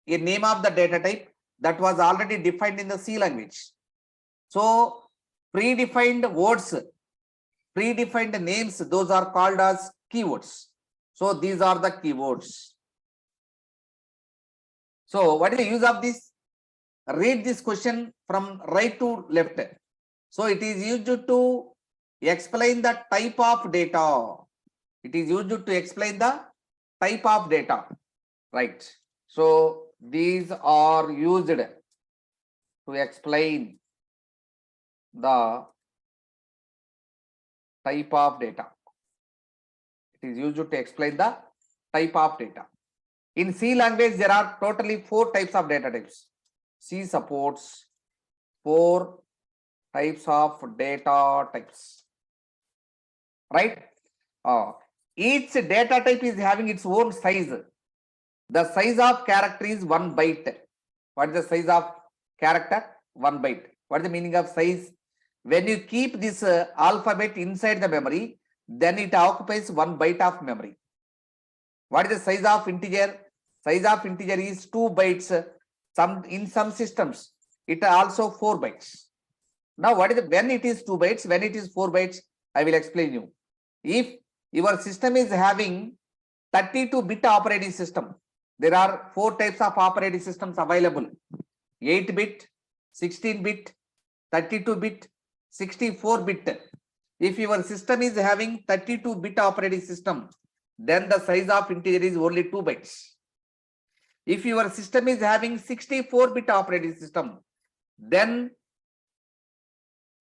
a name of the data type that was already defined in the C language. So predefined words, predefined names, those are called as keywords. So these are the keywords. So what is the use of this? Read this question from right to left. So it is used to explain the type of data. It is used to explain the type of data, right? So these are used to explain the type of data. It is used to explain the type of data. In C language, there are totally 4 types of data types. C supports 4 types of data types, right? Each data type is having its own size. The size of character is 1 byte. What is the size of character? 1 byte. What is the meaning of size? When you keep this alphabet inside the memory, then it occupies 1 byte of memory. What is the size of integer? Size of integer is 2 bytes. In some systems, it also 4 bytes. Now, what is when it is 2 bytes? When it is 4 bytes, I will explain you. If your system is having 32-bit operating system, there are 4 types of operating systems available: 8-bit, 16-bit, 32-bit, 64-bit. If your system is having 32-bit operating system, then the size of integer is only 2 bytes. If your system is having 64-bit operating system, then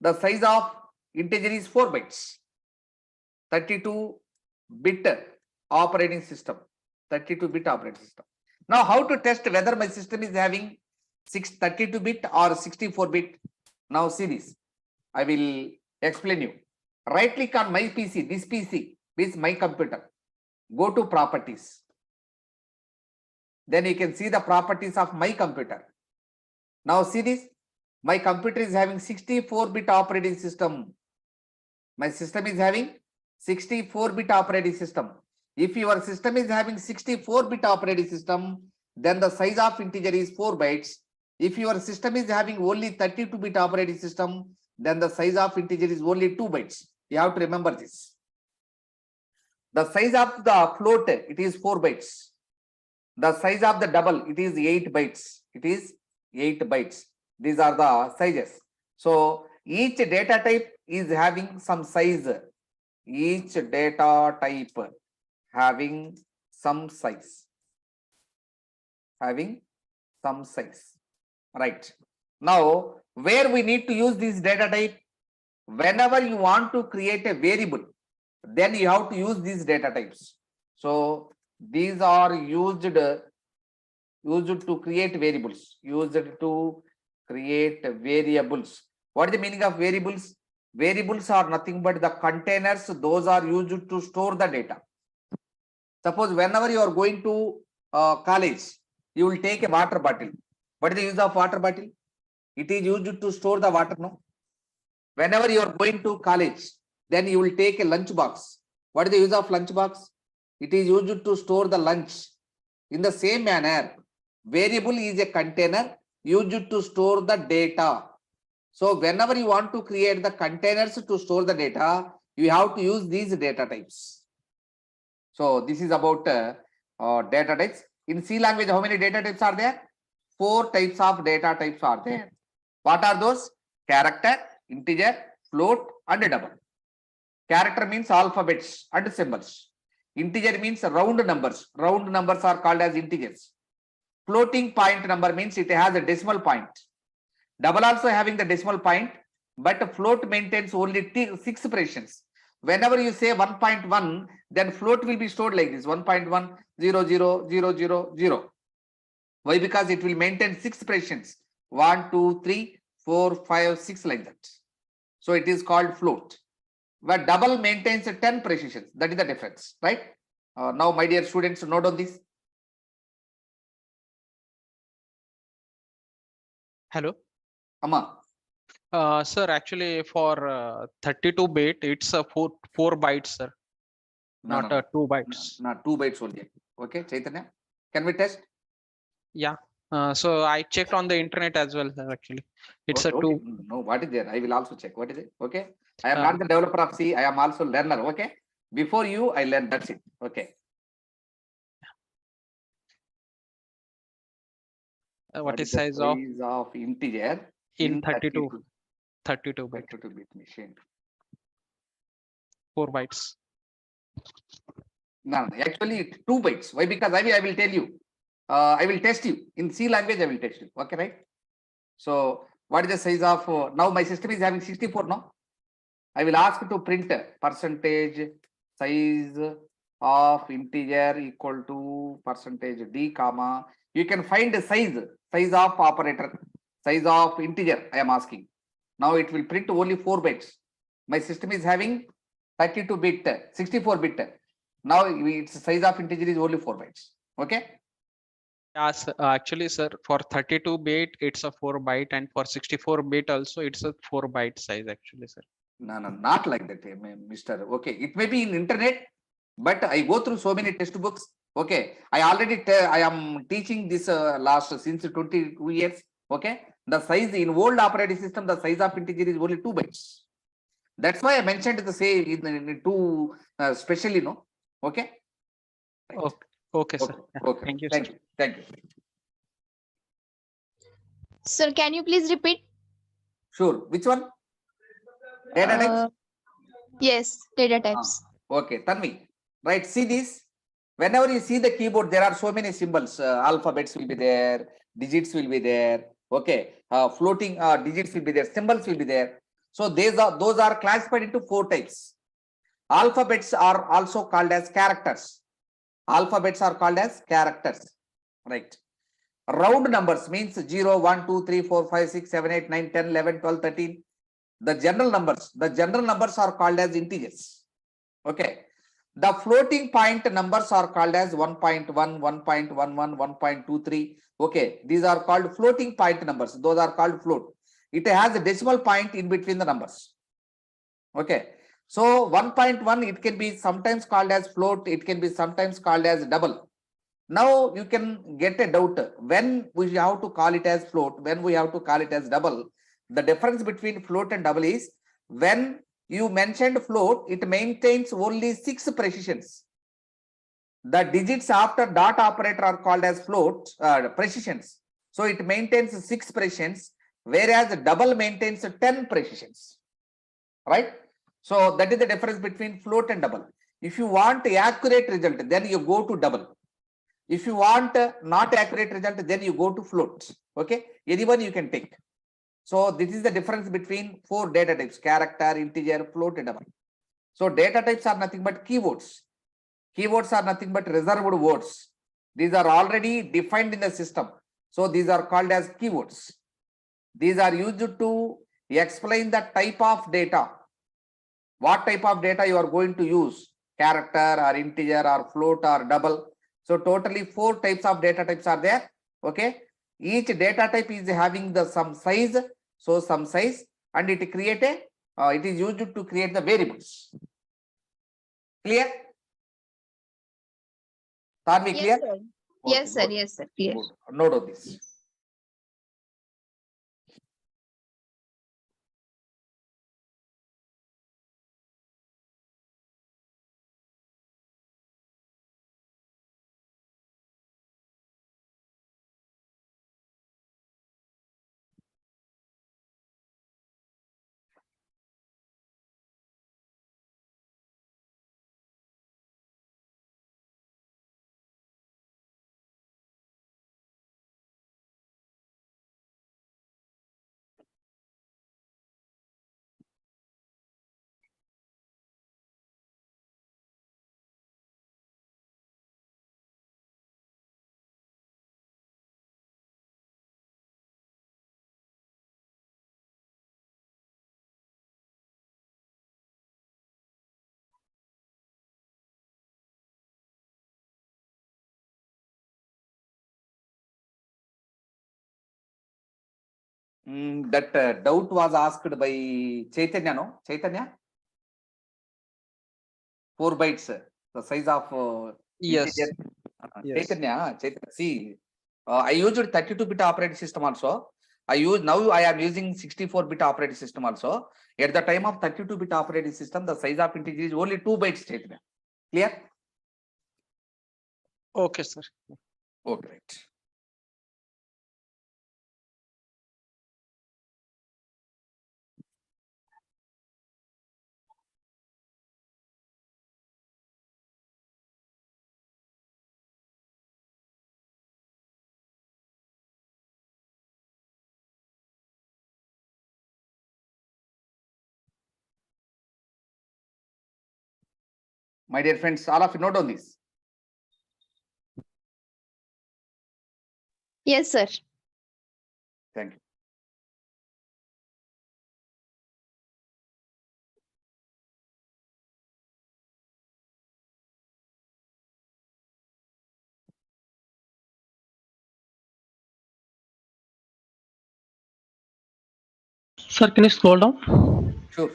the size of integer is 4 bytes. 32-bit operating system. 32-bit operating system. Now, how to test whether my system is having 32-bit or 64-bit? Now, see this. I will explain you. Right click on my PC. This PC is my computer. Go to properties. Then you can see the properties of my computer. Now see this. My computer is having 64-bit operating system. My system is having 64-bit operating system. If your system is having 64-bit operating system, then the size of integer is 4 bytes. If your system is having only 32-bit operating system, then the size of integer is only 2 bytes. You have to remember this. The size of the float, it is 4 bytes. The size of the double, it is 8 bytes. It is 8 bytes. These are the sizes. So each data type is having some size. Each data type having some size. Having some size. Right. Now, where we need to use this data type? Whenever you want to create a variable, then you have to use these data types. So these are used to create variables. Used to create variables. What is the meaning of variables? Variables are nothing but the containers. Those are used to store the data. Suppose whenever you are going to college, you will take a water bottle. What is the use of water bottle? It is used to store the water, no? Whenever you are going to college, then you will take a lunch box. What is the use of lunch box? It is used to store the lunch. In the same manner, variable is a container used to store the data. So whenever you want to create the containers to store the data, you have to use these data types. So this is about data types. In C language, how many data types are there? 4 types of data types are there. What are those? Character, integer, float, and double. Character means alphabets and symbols. Integer means round numbers. Round numbers are called as integers. Floating point number means it has a decimal point. Double also having the decimal point, but float maintains only 6 positions. Whenever you say 1.1, then float will be stored like this: 1.1, 0, 0, 0, 0, 0. Why? Because it will maintain 6 precisions. 1, 2, 3, 4, 5, 6 like that. So it is called float. Where double maintains 10 precisions. That is the difference, right? Now, my dear students, note on this. Hello. Amma. Sir, actually for 32 bit, it's a four bytes, sir, No, not no, no. 2 bytes. No, 2 bytes only. Okay, Chaitanya, can we test? Yeah. So I checked on the internet as well, sir, actually. It's Okay, a two. no, what is there? I will also check. What is it? Okay. I am Uh, not the developer of C. I am also learner. Okay. Before you, I learned. That's it. Okay. what is the size of size of integer in in 32 bit, 32-bit machine? 4 bytes. No, actually, it's 2 bytes. Why? Because I will tell you. I will test you in C language. I will test you. Okay, right? So, what is the size of now? My system is having 64 now. I will ask to print percentage size of integer equal to percentage d comma. You can find the size of operator, size of integer. I am asking. Now it will print only 4 bytes. My system is having 32-bit, 64-bit. Now its size of integer is only 4 bytes. Okay. Yes, actually, sir, for 32 bit, it's a 4 byte, and for 64 bit also, it's a 4 byte size, actually, sir. No, no, not like that, Mr. Okay, it may be in internet, but I go through so many textbooks. Okay, I already I am teaching this last since 22 years. Okay, the size in old operating system, the size of integer is only 2 bytes. That's why I mentioned the say in two specially, no. Okay. Right. Okay, okay, sir. Okay. Yeah, Okay. thank you, Thank sir. you. Thank you. Sir, can you please repeat? Sure. Which one? Data types. Yes, data types. Okay, Tanvi. Right. See this. Whenever you see the keyboard, there are so many symbols. Alphabets will be there. Digits will be there. Okay. Floating digits will be there. Symbols will be there. So those are classified into 4 types. Alphabets are also called as characters. Alphabets are called as characters. Right. Round numbers means 0, 1, 2, 3, 4, 5, 6, 7, 8, 9, 10, 11, 12, 13. The general numbers are called as integers. Okay. The floating point numbers are called as 1.1, 1.11, 1.23. Okay. These are called floating point numbers. Those are called float. It has a decimal point in between the numbers. Okay. So 1.1, it can be sometimes called as float. It can be sometimes called as double. Now you can get a doubt when we have to call it as float, when we have to call it as double. The difference between float and double is when you mentioned float, it maintains only 6 precisions. The digits after dot operator are called as float precisions. So it maintains 6 precisions, whereas double maintains 10 precisions. Right? So that is the difference between float and double. If you want accurate result, then you go to double. If you want not accurate result, then you go to float. Okay, anyone you can take. So this is the difference between 4 data types: character, integer, float, and double. So data types are nothing but keywords. Keywords are nothing but reserved words. These are already defined in the system. So these are called as keywords. These are used to explain the type of data. What type of data you are going to use: character or integer or float or double. So totally 4 types of data types are there. Okay. Each data type is having the some size. So some size, and it it is used to create the variables. Clear? Are we Yes, clear? sir. Okay, Yes, sir. good, Yes, sir. Clear. good. Note of this. That doubt was asked by Chaitanya, no? Chaitanya? 4 bytes, the size of Yes. integer. Yes. Chaitanya, see, I used 32-bit operating system also. Now I am using 64-bit operating system also. At the time of 32-bit operating system, the size of integer is only 2 bytes, Chaitanya. Clear? Okay, sir. Okay, right. My dear friends, all of you note on this. Yes, sir. Thank you. Sir, can you scroll down? Sure.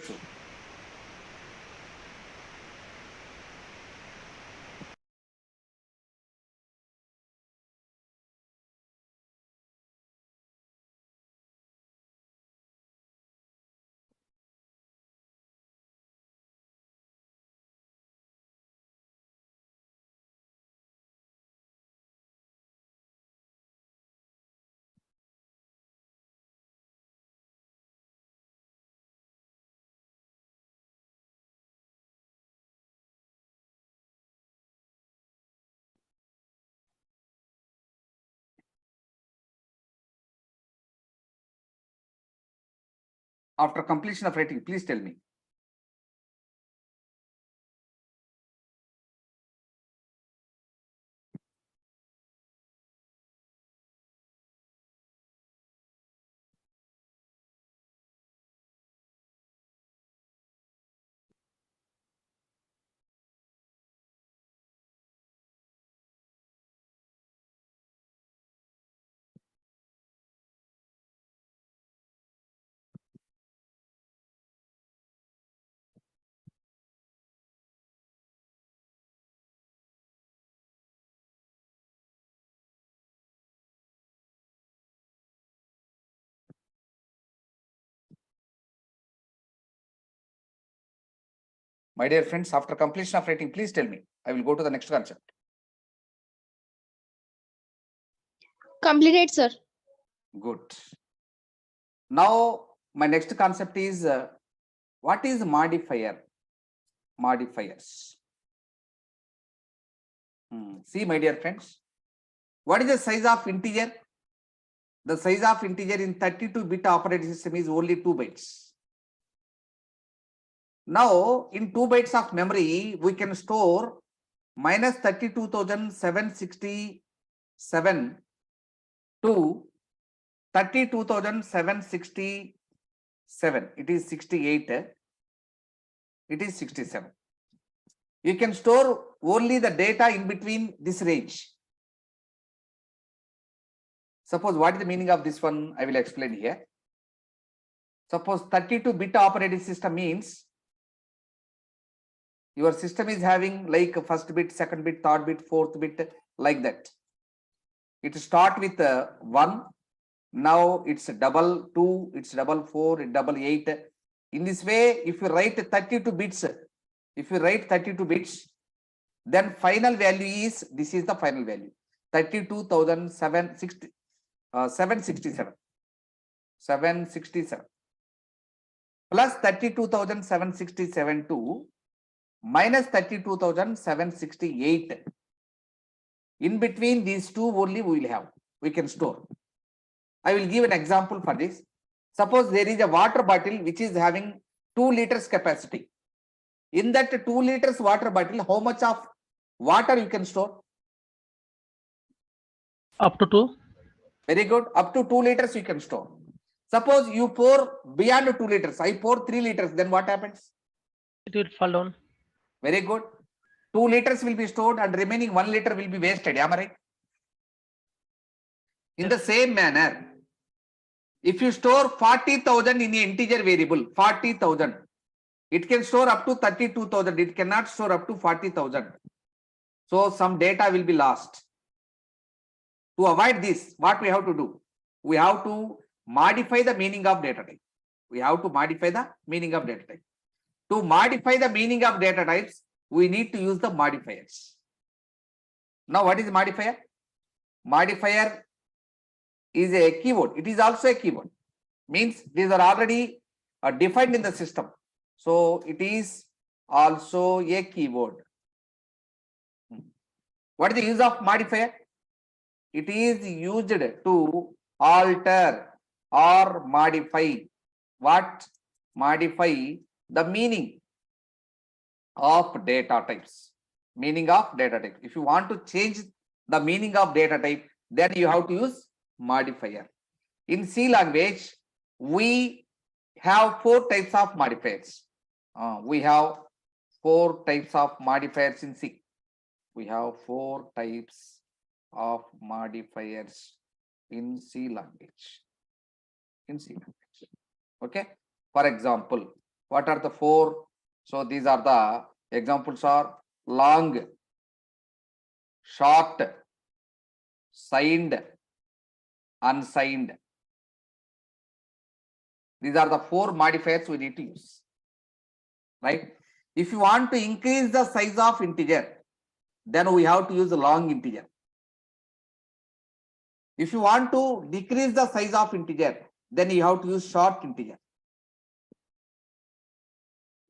After completion of writing, please tell me. My dear friends, after completion of writing, please tell me. I will go to the next concept. Completed, sir. Good. Now, my next concept is what is modifier? Modifiers. See, my dear friends, what is the size of integer? The size of integer in 32-bit operating system is only 2 bytes. Now, in 2 bytes of memory, we can store minus 32,767 to 32,767. It is 68. It is 67. You can store only the data in between this range. Suppose what is the meaning of this one? I will explain here. Suppose 32-bit operating system means your system is having like first bit, second bit, third bit, fourth bit, like that. It start with 1. Now it's double 2, it's double 4, it's double 8. In this way, if you write 32 bits, then final value is, this is the final value, 32,767 plus 32,767 to minus 32,768. In between these two only we can store. I will give an example for this. Suppose there is a water bottle which is having 2 liters capacity. In that 2 liters water bottle, how much of water you can store? Up to 2. Very good. Up to 2 liters you can store. Suppose you pour beyond 2 liters. I pour 3 liters. Then what happens? It will fall down. Very good. 2 liters will be stored and remaining 1 liter will be wasted. Am I right? In the same manner, If you store 40,000 in an integer variable, 40,000, it can store up to 32,000. It cannot store up to 40,000. So some data will be lost. To avoid this, what we have to do? We have to modify the meaning of data type. We have to modify the meaning of data type. To modify the meaning of data types, we need to use the modifiers. Now, what is modifier? Modifier is a keyword. It is also a keyword. Means these are already defined in the system. So it is also a keyword. What is the use of modifier? It is used to alter or modify. What? Modify the meaning of data types. Meaning of data type. If you want to change the meaning of data type, then you have to use modifier. In C language, we have 4 types of modifiers. We have 4 types of modifiers in C. We have 4 types of modifiers in C language. In C language. Okay. For example, what are the 4? So these are the examples are long, short, signed, unsigned. These are the 4 modifiers we need to use. Right? If you want to increase the size of integer, then we have to use a long integer. If you want to decrease the size of integer, then you have to use short integer.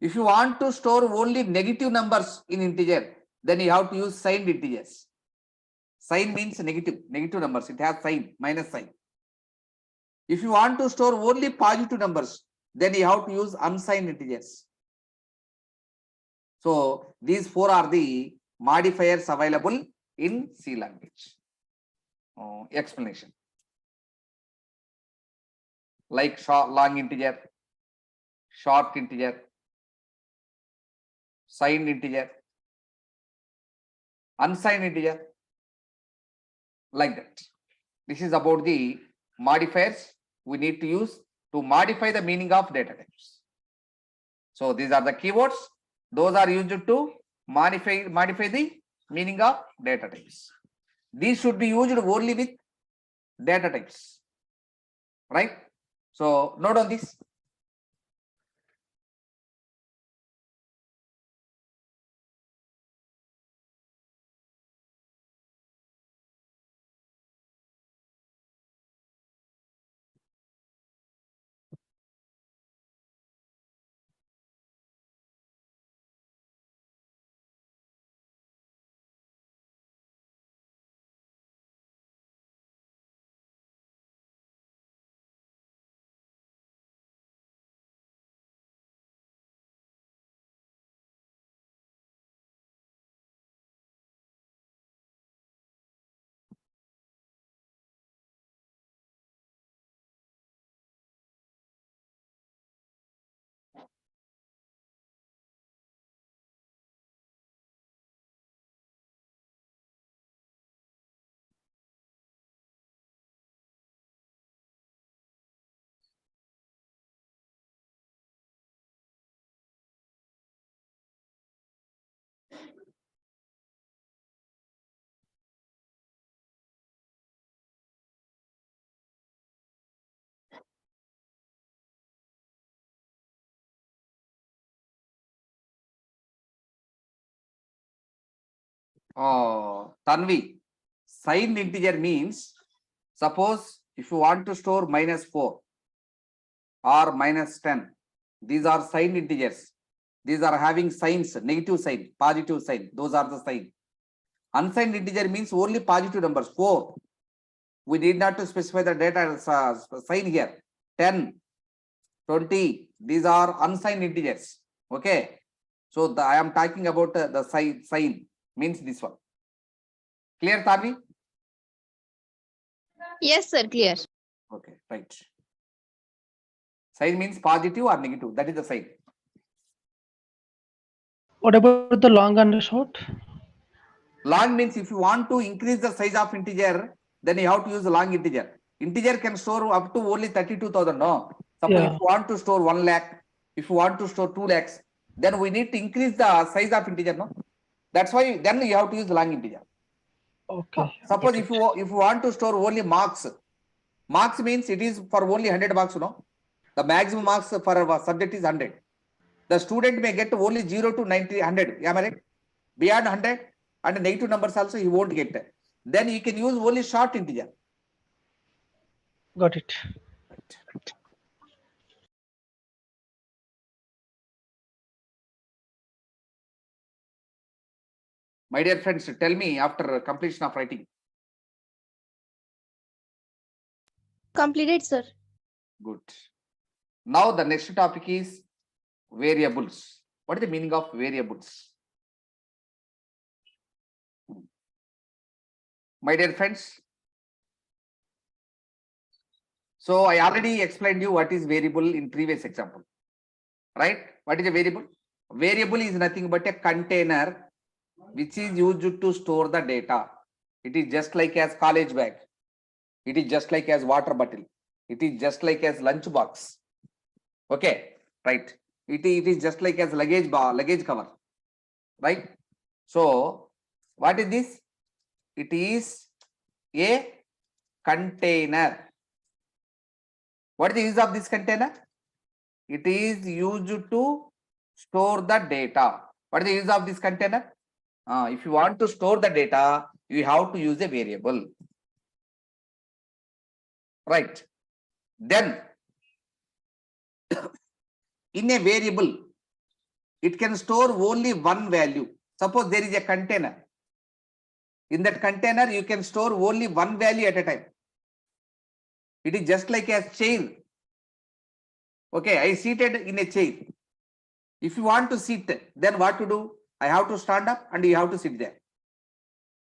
If you want to store only negative numbers in integer, then you have to use signed integers. Sign means negative numbers. It has sign, minus sign. If you want to store only positive numbers, then you have to use unsigned integers. So these 4 are the modifiers available in C language. Explanation. Like long integer, short integer, signed integer, unsigned integer, like that. This is about the modifiers we need to use to modify the meaning of data types. So these are the keywords. Those are used to modify the meaning of data types. These should be used only with data types. Right? So note on this. Tanvi, signed integer means, suppose if you want to store -4 or -10, these are signed integers. These are having signs, negative sign, positive sign. Those are the sign. Unsigned integer means only positive numbers, 4. We need not to specify the data sign here. 10, 20, these are unsigned integers. Okay. So I am talking about the sign means this one. Clear, Tavi? Yes, sir. Clear. Okay, right. Sign means positive or negative. That is the sign. What about the long and the short? Long means if you want to increase the size of integer, then you have to use a long integer. integer can store up to only 32,000. No, suppose if you want to store 1 lakh, if you want to store 2 lakhs, then we need to increase the size of integer. No, that's why then you have to use long integer. Okay. Suppose if you want to store only marks, marks means it is for only 100 marks. No, the maximum marks for a subject is 100. The student may get only 0 to 90, 100. Am I right? Beyond 100 and negative numbers also he won't get. Then you can use only short integer. Got it. My dear friends, tell me after completion of writing. Completed, sir. Good. Now the next topic is variables. What is the meaning of variables? My dear friends, so I already explained you what is variable in previous example, right? What is a variable? Variable is nothing but a container which is used to store the data. It is just like as college bag. It is just like as water bottle. It is just like as lunch box. Okay, right. It is just like as luggage cover, right? So what is this? It is a container. What is the use of this container? It is used to store the data. What is the use of this container? If you want to store the data, you have to use a variable. Right. Then, in a variable, it can store only one value. Suppose there is a container. In that container, you can store only one value at a time. It is just like a chair. Okay, I seated in a chair. If you want to sit, then what to do? I have to stand up and you have to sit there.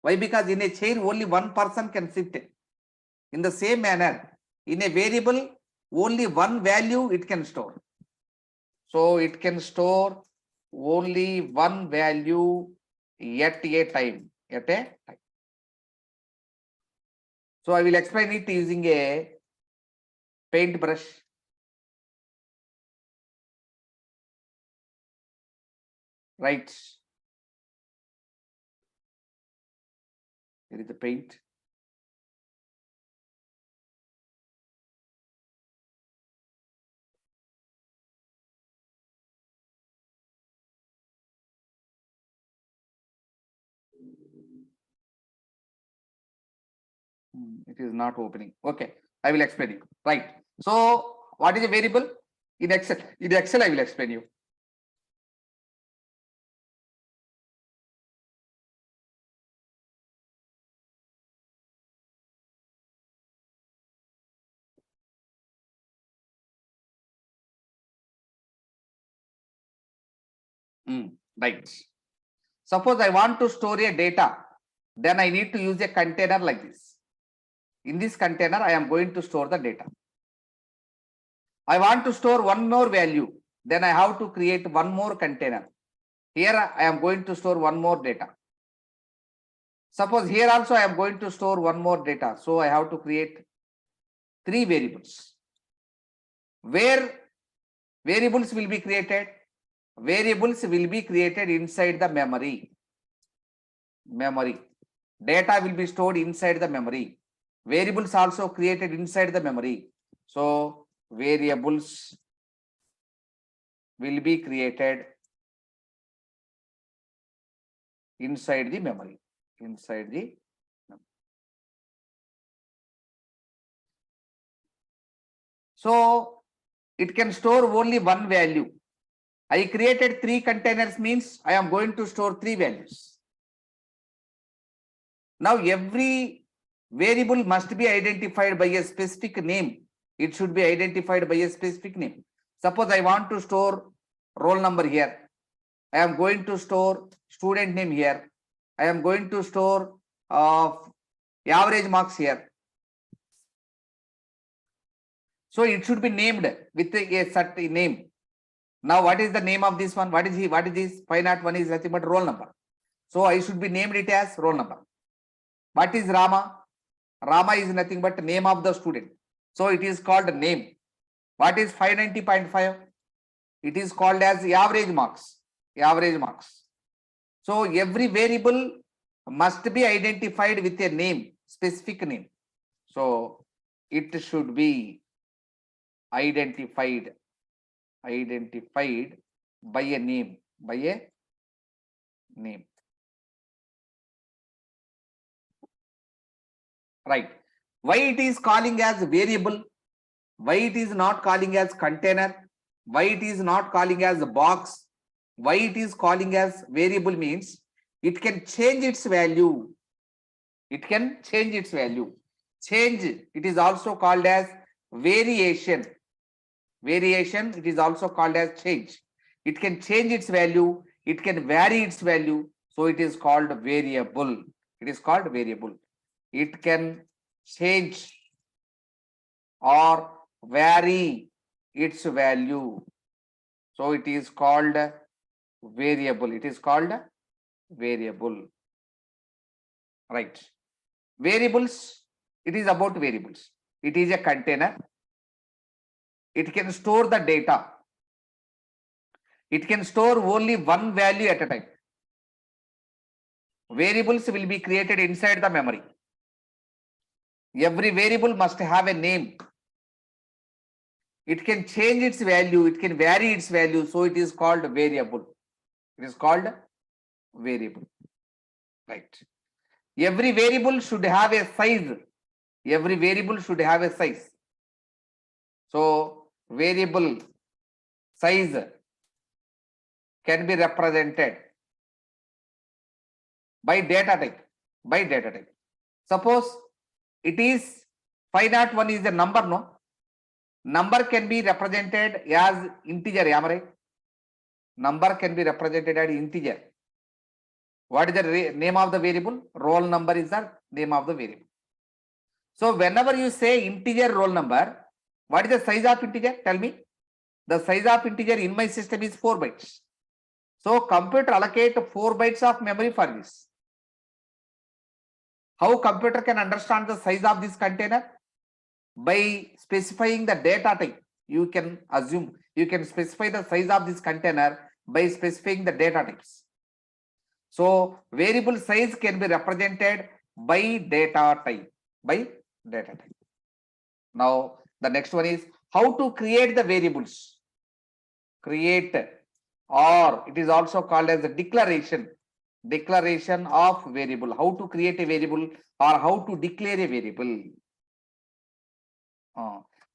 Why? Because in a chair, only one person can sit. In the same manner, in a variable, only one value it can store. So it can store only one value at a time. So I will explain it using a paintbrush. Right. There is the paint. It is not opening. Okay, I will explain you. Right. So what is a variable? In Excel, I will explain you. Right. Suppose I want to store a data, then I need to use a container like this. In this container, I am going to store the data. I want to store one more value, then I have to create one more container. Here I am going to store one more data. Suppose here also I am going to store one more data. So I have to create 3 variables. Where variables will be created? Variables will be created inside the memory. Data will be stored inside the memory. Variables also created inside the memory. So variables will be created inside the memory. So it can store only one value. I created 3 containers means I am going to store 3 values. Now every variable must be identified by a specific name. It should be identified by a specific name. Suppose I want to store roll number here. I am going to store student name here. I am going to store average marks here. So it should be named with a certain name. Now what is the name of this one? What is this? 501 is nothing but roll number. So I should be named it as roll number. What is Rama? Rama is nothing but name of the student. So it is called name. What is 590.5? It is called as average marks. Average marks. So every variable must be identified with a name, specific name. So it should be identified by a name, right? Why it is calling as variable? Why it is not calling as container? Why it is not calling as a box? Why it is calling as variable means it can change its value. It can change its value. Change, it is also called as variation. Variation, it is also called as change. It can change its value. It can vary its value. So it is called variable. It is called variable. It can change or vary its value. So it is called variable. It is called variable. Right. Variables, it is about variables. It is a container. It can store the data. It can store only one value at a time. Variables will be created inside the memory. Every variable must have a name. It can change its value. It can vary its value. So it is called variable. It is called variable. Right. Every variable should have a size. Every variable should have a size. So variable size can be represented by data type. By data type. Suppose it is 501 is a number, no? Number can be represented as integer, am I right? Number can be represented as integer. What is the name of the variable? Roll number is the name of the variable. So whenever you say integer roll number, what is the size of integer? Tell me. The size of integer in my system is 4 bytes. So computer allocate 4 bytes of memory for this. How computer can understand the size of this container? By specifying the data type. You can assume, you can specify the size of this container by specifying the data types. So variable size can be represented by data type. By data type. Now the next one is how to create the variables. Create, or it is also called as a declaration. Declaration of variable. How to create a variable or how to declare a variable.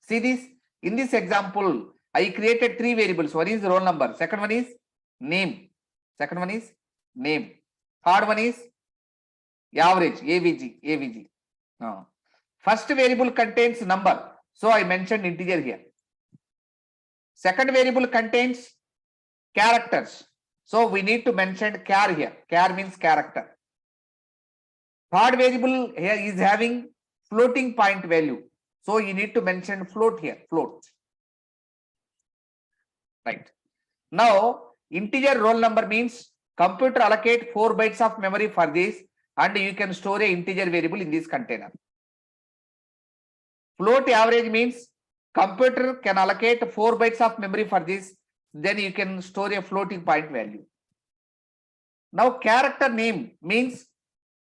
See this, in this example, I created 3 variables. One is roll number. Second one is name. Second one is name. Third one is average, AVG. First variable contains number. So I mentioned integer here. Second variable contains characters. So we need to mention char here. Char means character. Third variable here is having floating point value. So you need to mention float here, float. Right. Now, integer roll number means computer allocate 4 bytes of memory for this and you can store a integer variable in this container. Float average means computer can allocate 4 bytes of memory for this, then you can store a floating point value. Now, character name means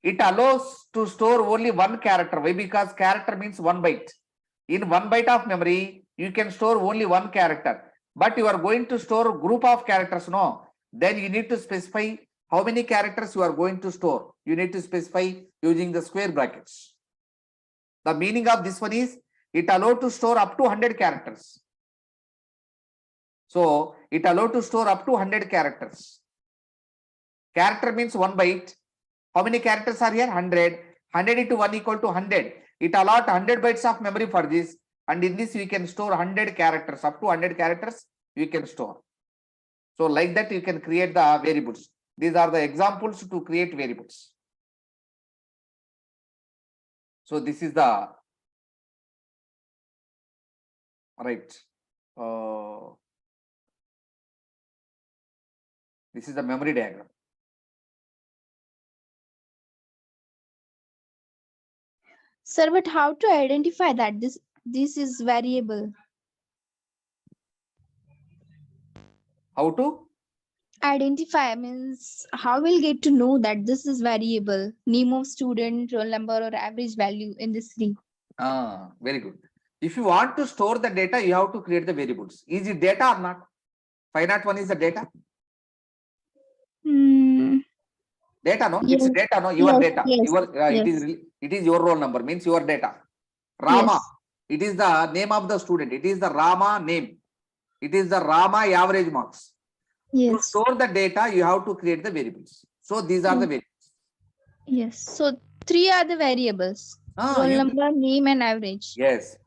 it allows to store only one character. Why? Because character means 1 byte. In 1 byte of memory, you can store only one character. But you are going to store a group of characters, no? Then you need to specify how many characters you are going to store. You need to specify using the square brackets. The meaning of this one is it allowed to store up to 100 characters. So it allowed to store up to 100 characters. Character means 1 byte. How many characters are here? 100. 100 into 1 equal to 100. It allowed 100 bytes of memory for this. And in this, we can store 100 characters. Up to 100 characters, you can store. So like that, you can create the variables. These are the examples to create variables. So this is the right. This is the memory diagram. Sir, but how to identify that this is variable? How to? Identify means how we'll get to know that this is variable. Name of student, roll number, or average value in this three. Very good. If you want to store the data, you have to create the variables. Is it data or not? 501 is the data. Hmm. Data, no? Yes. It's data, no? Your Yes, data. yes, Your yes. it is your roll number, means your data. Rama, Yes. it is the name of the student. It is the Rama name. It is the Rama average marks. To Yes. store the data, you have to create the variables. So these are the variables. Yes. So three are the variables. Roll You number, name, and average. yes.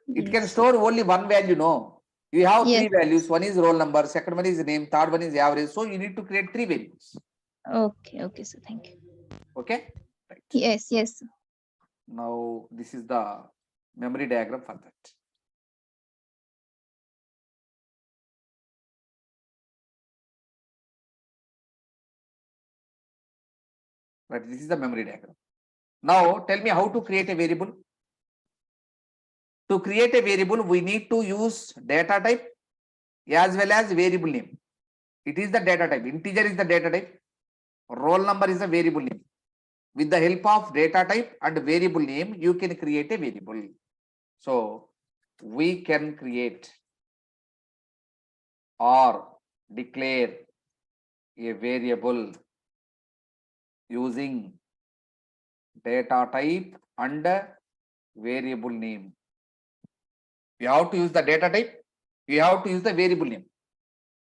It can Yes. store only one value, no? You have Yes. three values. One is roll number, second one is name, third one is average. So you need to create three variables. Okay. Okay. So thank you. Okay? Right. Yes. Yes. Now this is the memory diagram for that. Right. This is the memory diagram. Now tell me how to create a variable. To create a variable, we need to use data type as well as variable name. It is the data type. Integer is the data type. Roll number is the variable name. With the help of data type and variable name, you can create a variable. So we can create or declare a variable using data type and variable name. You have to use the data type, you have to use the variable name,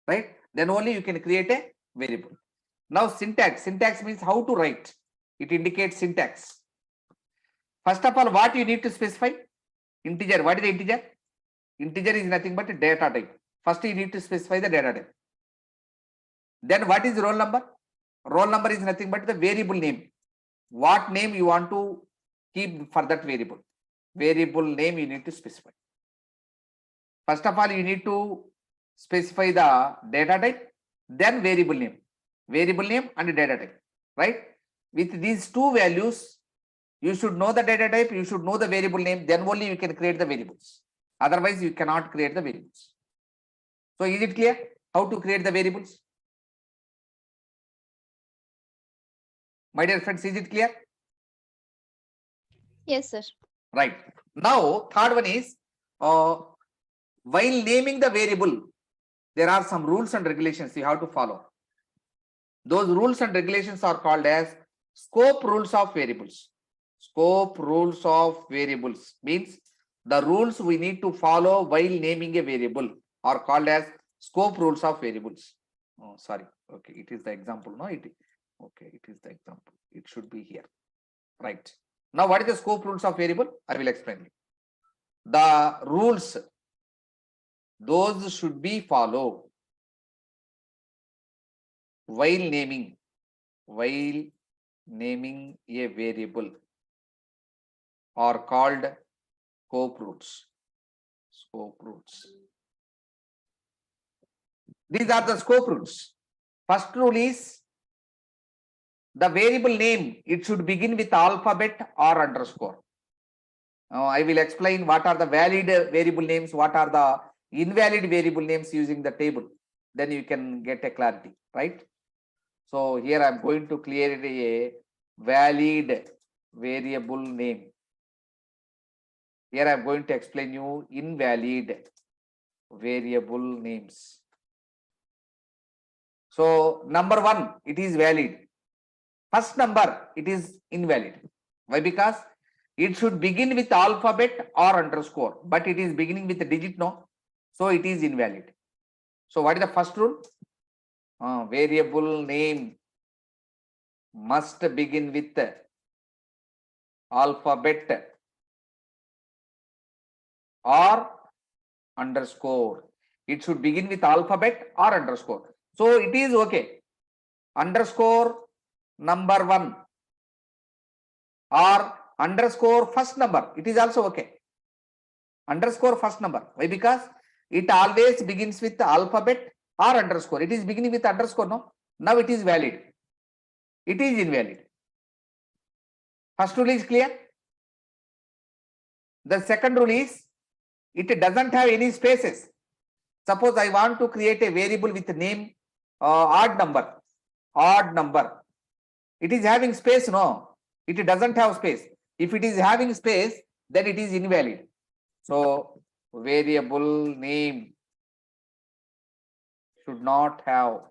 right? Then only you can create a variable. Now syntax means how to write. It indicates syntax. First of all, what you need to specify? Integer. What is the integer? Integer is nothing but a data type. First you need to specify the data type. Then what is roll number? Roll number is nothing but the variable name. What name you want to keep for that variable? Variable name you need to specify. First of all, you need to specify the data type, then variable name and data type, right? With these two values, you should know the data type, you should know the variable name, then only you can create the variables. Otherwise, you cannot create the variables. So is it clear how to create the variables? My dear friends, is it clear? Yes, sir. Right. Now, third one is, while naming the variable, there are some rules and regulations you have to follow. Those rules and regulations are called as scope rules of variables. Scope rules of variables means the rules we need to follow while naming a variable are called as scope rules of variables. Oh, sorry. Okay, it is the example. No, it is the example. It should be here. Right. Now, what is the scope rules of variable? I will explain you. The rules, those should be followed while naming a variable are called scope rules. Scope rules. These are the scope rules. First rule is the variable name, it should begin with alphabet or underscore. Now I will explain what are the valid variable names, what are the invalid variable names using the table. Then you can get a clarity, right? So here I am going to create a valid variable name. Here I am going to explain you invalid variable names. So number one, it is valid. First number, it is invalid. Why? Because it should begin with alphabet or underscore, but it is beginning with a digit, no? So it is invalid. So what is the first rule? Variable name must begin with alphabet or underscore. It should begin with alphabet or underscore. So it is okay. Underscore number one or underscore first number. It is also okay. Underscore first number. Why? Because it always begins with alphabet or underscore. It is beginning with underscore, no? Now it is valid. It is invalid. First rule is clear? The second rule is it doesn't have any spaces. Suppose I want to create a variable with name odd number. Odd number. It is having space, no? It doesn't have space. If it is having space, then it is invalid. So variable name should not have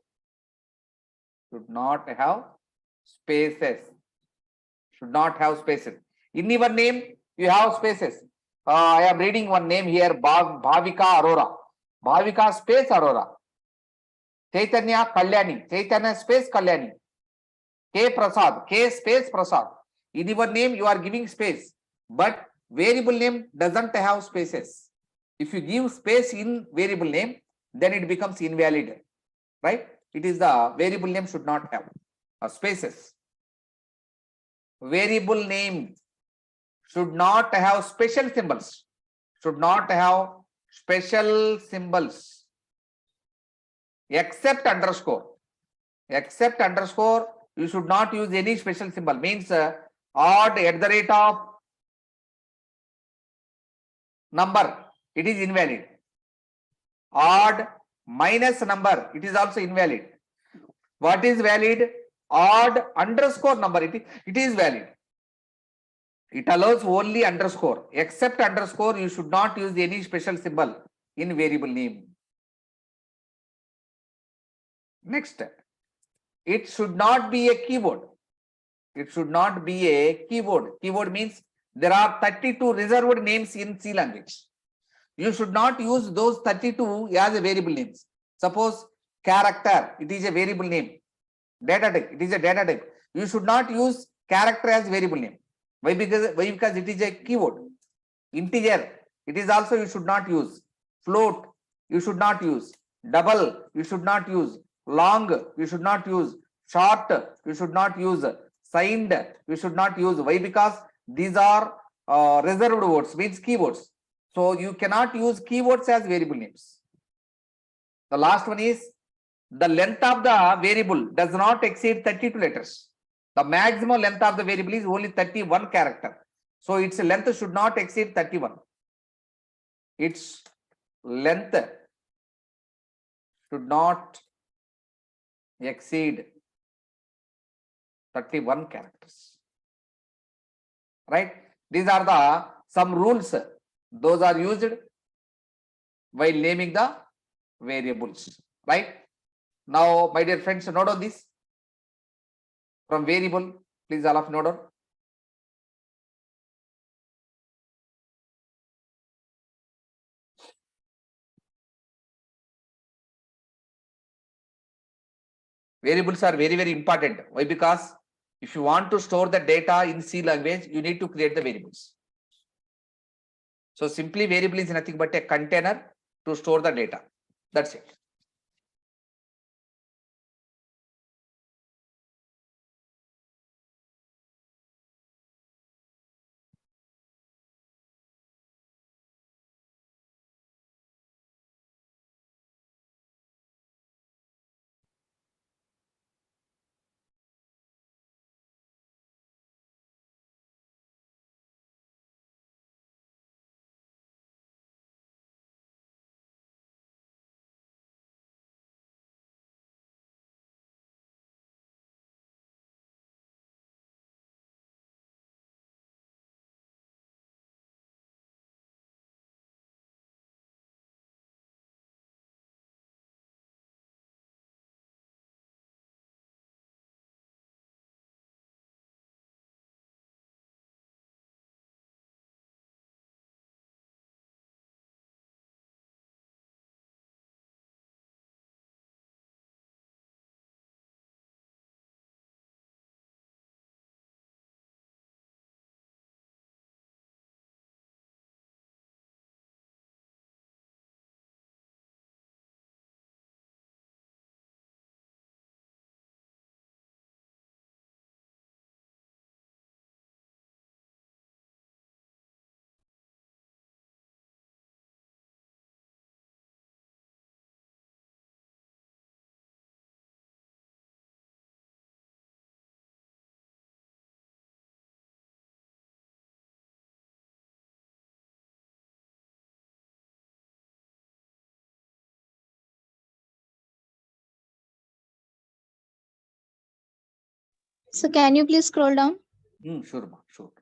spaces. Should not have spaces. In your name, you have spaces. I am reading one name here, Bhavika Arora. Bhavika space Arora. Chaitanya Kalyani. Chaitanya space Kalyani. K Prasad. K space Prasad. In your name, you are giving space. But variable name doesn't have spaces. If you give space in variable name, then it becomes invalid. Right? It is the variable name should not have spaces. Variable name should not have special symbols. Should not have special symbols. Except underscore. Except underscore, you should not use any special symbol. Means odd at the rate of number, it is invalid. Odd minus number, it is also invalid. What is valid? Odd underscore number, it is valid. It allows only underscore. Except underscore, you should not use any special symbol in variable name. Next, it should not be a keyword. It should not be a keyword. Keyword means there are 32 reserved names in C language. You should not use those 32 as a variable names. Suppose character, it is a variable name. Data type, it is a data type. You should not use character as variable name. Why? Because it is a keyword. Integer, it is also you should not use. Float, you should not use. Double, you should not use. Long, you should not use. Short, you should not use. Signed, you should not use. Why? Because these are reserved words, means keywords. So you cannot use keywords as variable names. The last one is the length of the variable does not exceed 32 letters. The maximum length of the variable is only 31 character. So its length should not exceed 31. Its length should not exceed 31 characters. Right? These are the some rules. Those are used while naming the variables. Right? Now, my dear friends, note on this. From variable, please all of note on. Variables are very, very important. Why? Because if you want to store the data in C language, you need to create the variables. So simply variable is nothing but a container to store the data. That's it. So can you please scroll down? Sure, ma, sure.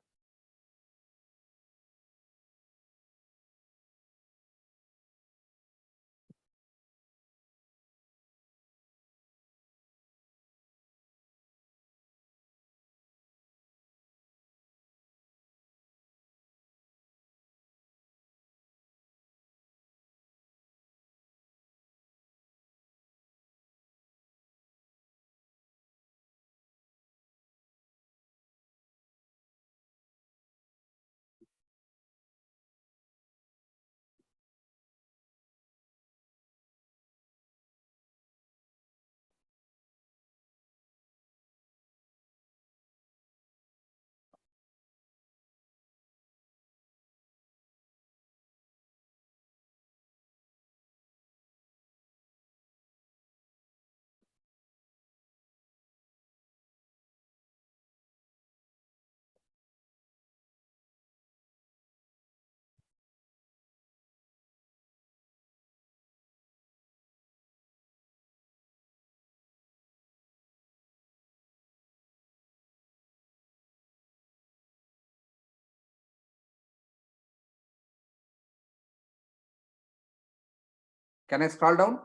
Can I scroll down?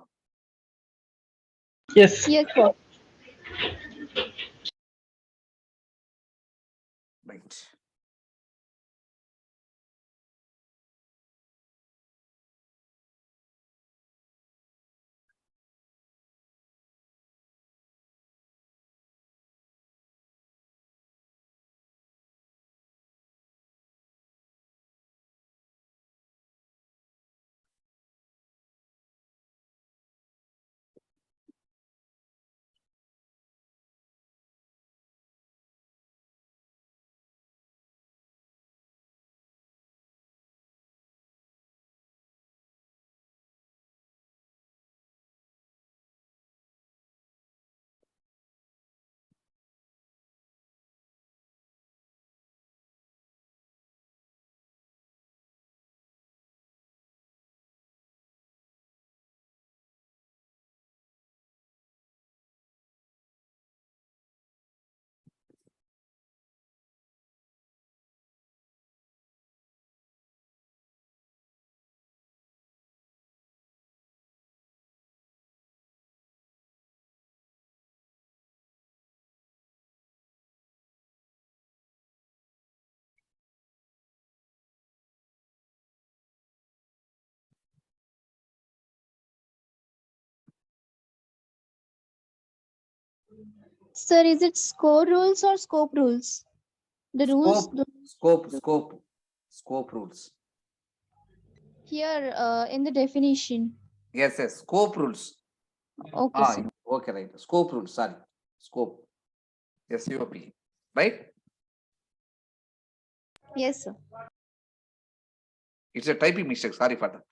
Yes. Yes, sir. Right. Sir, is it score rules or scope rules? The rules Scope rules. here in the definition. Yes, scope rules. Okay, sir. Okay, right. Scope rules, sorry. Scope. SUP. Right? Yes, sir. It's a typing mistake. Sorry for that.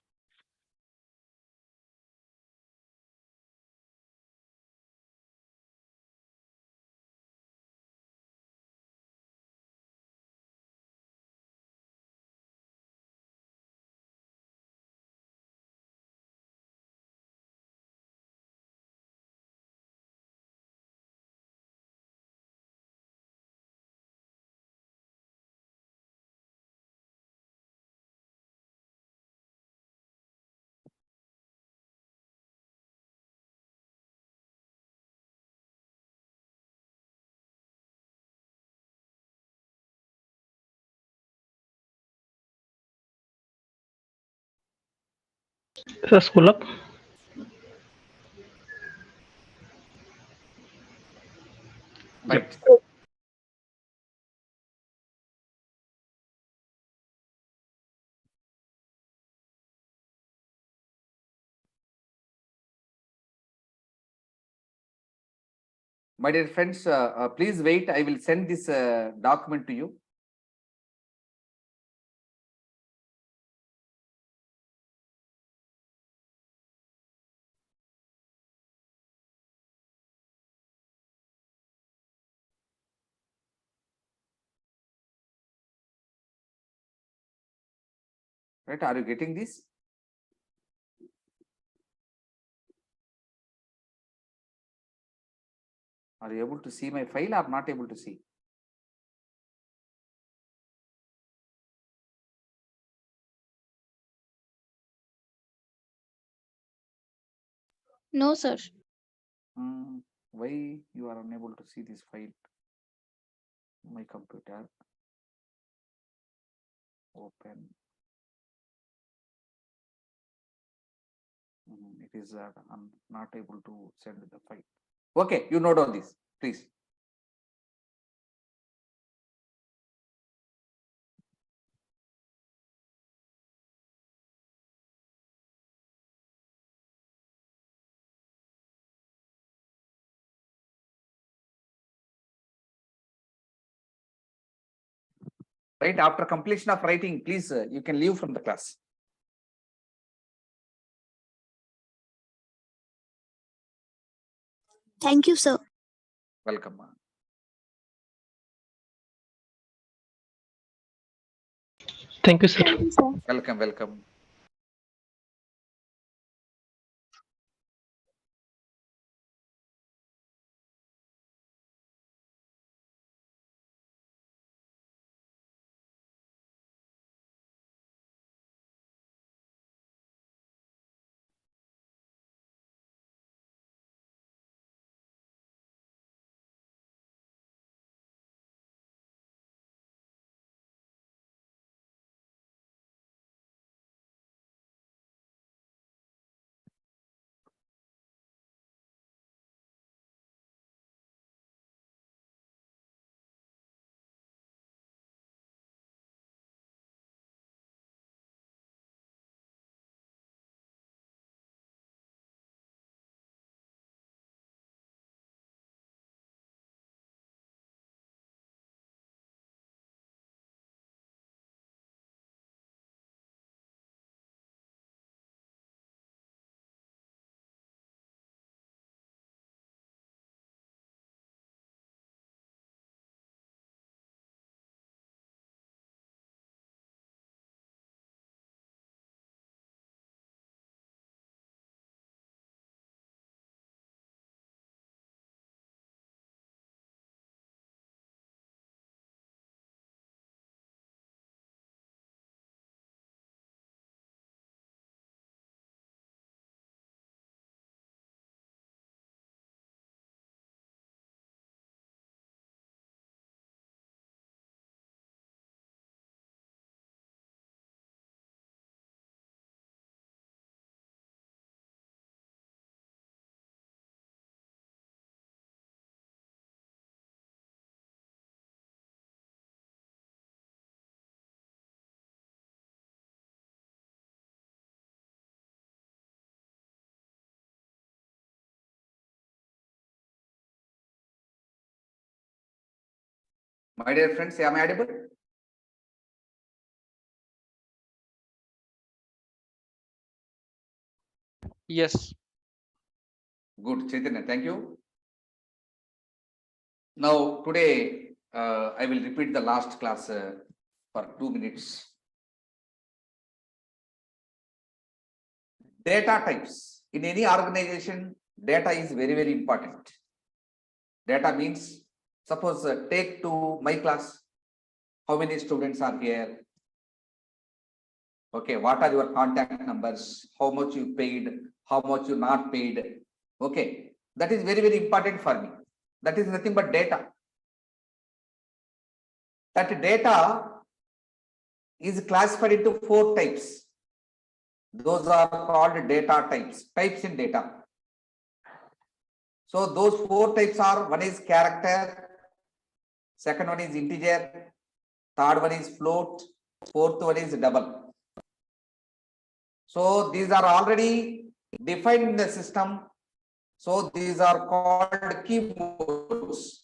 Sir, scroll up. Right. My dear friends, please wait. I will send this document to you. Right? Are you getting this? Are you able to see my file or not able to see? No, sir. Why you are unable to see this file? My computer. Open. It is I'm not able to send the file. Okay, you note on this, please. Right after completion of writing, please you can leave from the class. Thank you, sir. Welcome. Thank you, sir. Thank you, sir. Welcome, welcome. My dear friends, am I audible? Yes. Good, Chaitanya, thank you. Now, today, I will repeat the last class for 2 minutes. Data types. In any organization, data is very, very important. Data means, suppose take to my class, how many students are here? Okay, what are your contact numbers? How much you paid? How much you not paid? Okay, that is very, very important for me. That is nothing but data. That data is classified into 4 types. Those are called data types in data. So those 4 types are, one is character, second one is integer, third one is float, fourth one is double. So these are already defined in the system. So these are called keywords.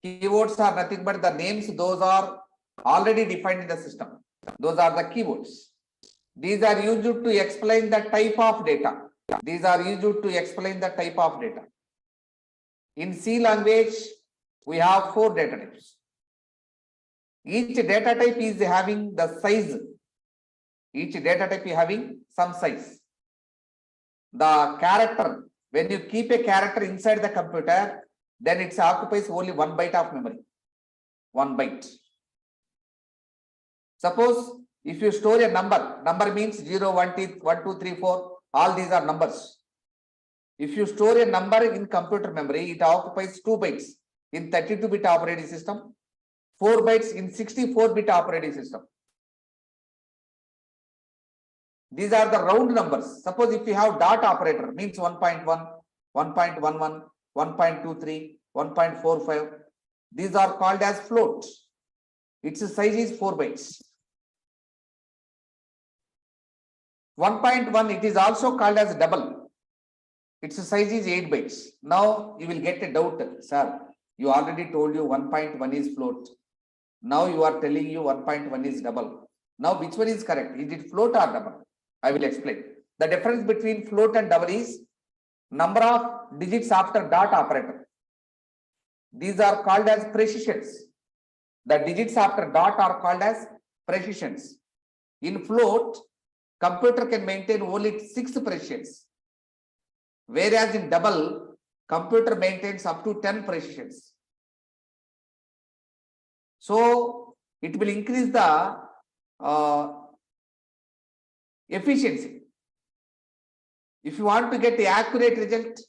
Keywords are nothing but the names, those are already defined in the system. Those are the keywords. These are used to explain the type of data. These are used to explain the type of data. In C language, we have 4 data types. Each data type is having the size. Each data type is having some size. The character When you keep a character inside the computer, then it occupies only 1 byte of memory. 1 byte. Suppose if you store a number means 0, 1, 2, 3, 4, all these are numbers. If you store a number in computer memory, it occupies 2 bytes in 32-bit operating system, 4 bytes in 64-bit operating system. These are the round numbers. Suppose if you have dot operator means 1.1, 1.11, 1.23, 1.45. These are called as float. Its size is 4 bytes. 1.1, it is also called as double. Its size is 8 bytes. Now you will get a doubt, sir. You already told you 1.1 is float. Now you are telling you 1.1 is double. Now which one is correct? Is it float or double? I will explain. The difference between float and double is number of digits after dot operator. These are called as precisions. The digits after dot are called as precisions. In float, computer can maintain only 6 precisions. Whereas in double, computer maintains up to 10 precisions. So it will increase the efficiency. If you want to get the accurate result,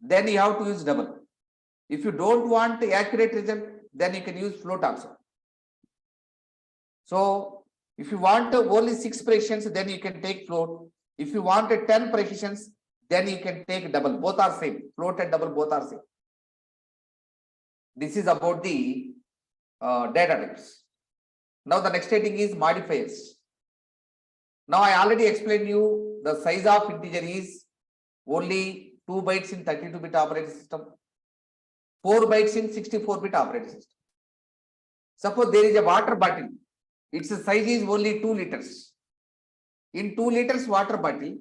then you have to use double. If you don't want the accurate result, then you can use float also. So if you want only 6 precisions, then you can take float. If you want 10 precisions, then you can take double. Both are same. Float and double both are same. This is about the data types. Now the next heading is modifiers. Now I already explained you the size of integer is only 2 bytes in 32-bit operating system, 4 bytes in 64-bit operating system. Suppose there is a water bottle. Its size is only 2 liters. In 2 liters water bottle,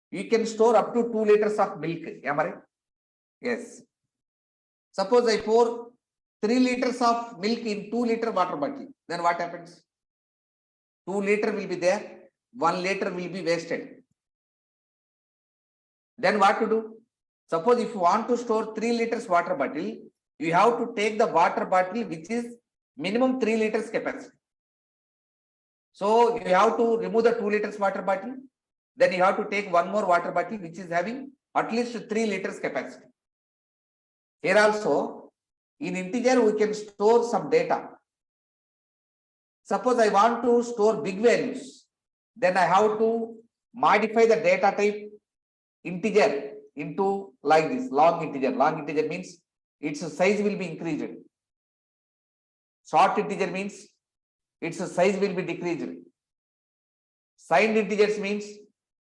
you can store up to 2 liters of milk. Am I right? Yes. Suppose I pour 3 liters of milk in 2-liter water bottle. Then what happens? 2 liters will be there. 1 liter will be wasted. Then what to do? Suppose if you want to store 3 liters water bottle, you have to take the water bottle which is minimum 3 liters capacity. So you have to remove the 2 liters water bottle. Then you have to take one more water bottle which is having at least 3 liters capacity. Here also, in integer we can store some data. Suppose I want to store big values. Then I have to modify the data type integer into like this, long integer. Long integer means its size will be increased. Short integer means its size will be decreased. Signed integers means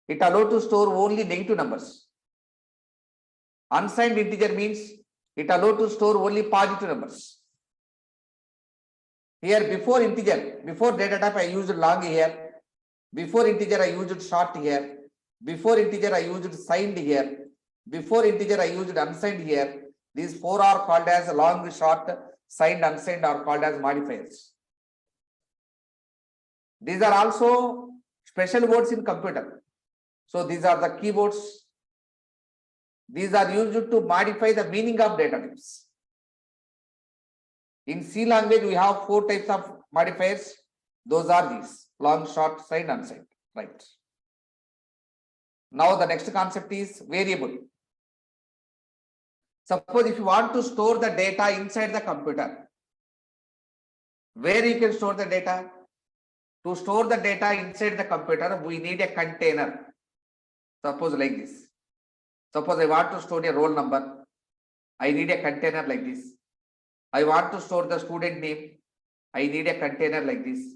it allows to store only negative numbers. Unsigned integer means it allows to store only positive numbers. Here before integer, before data type I used long here. Before integer I used short here. Before integer I used signed here. Before integer I used unsigned here. These 4 are called as long, short, signed, unsigned are called as modifiers. These are also special words in computer. So these are the keywords. These are used to modify the meaning of data types. In C language, we have 4 types of modifiers. Those are these: long, short, signed, unsigned. Right. Now the next concept is variable. Suppose if you want to store the data inside the computer, where you can store the data? To store the data inside the computer, we need a container. Suppose like this. Suppose I want to store a roll number. I need a container like this. I want to store the student name. I need a container like this.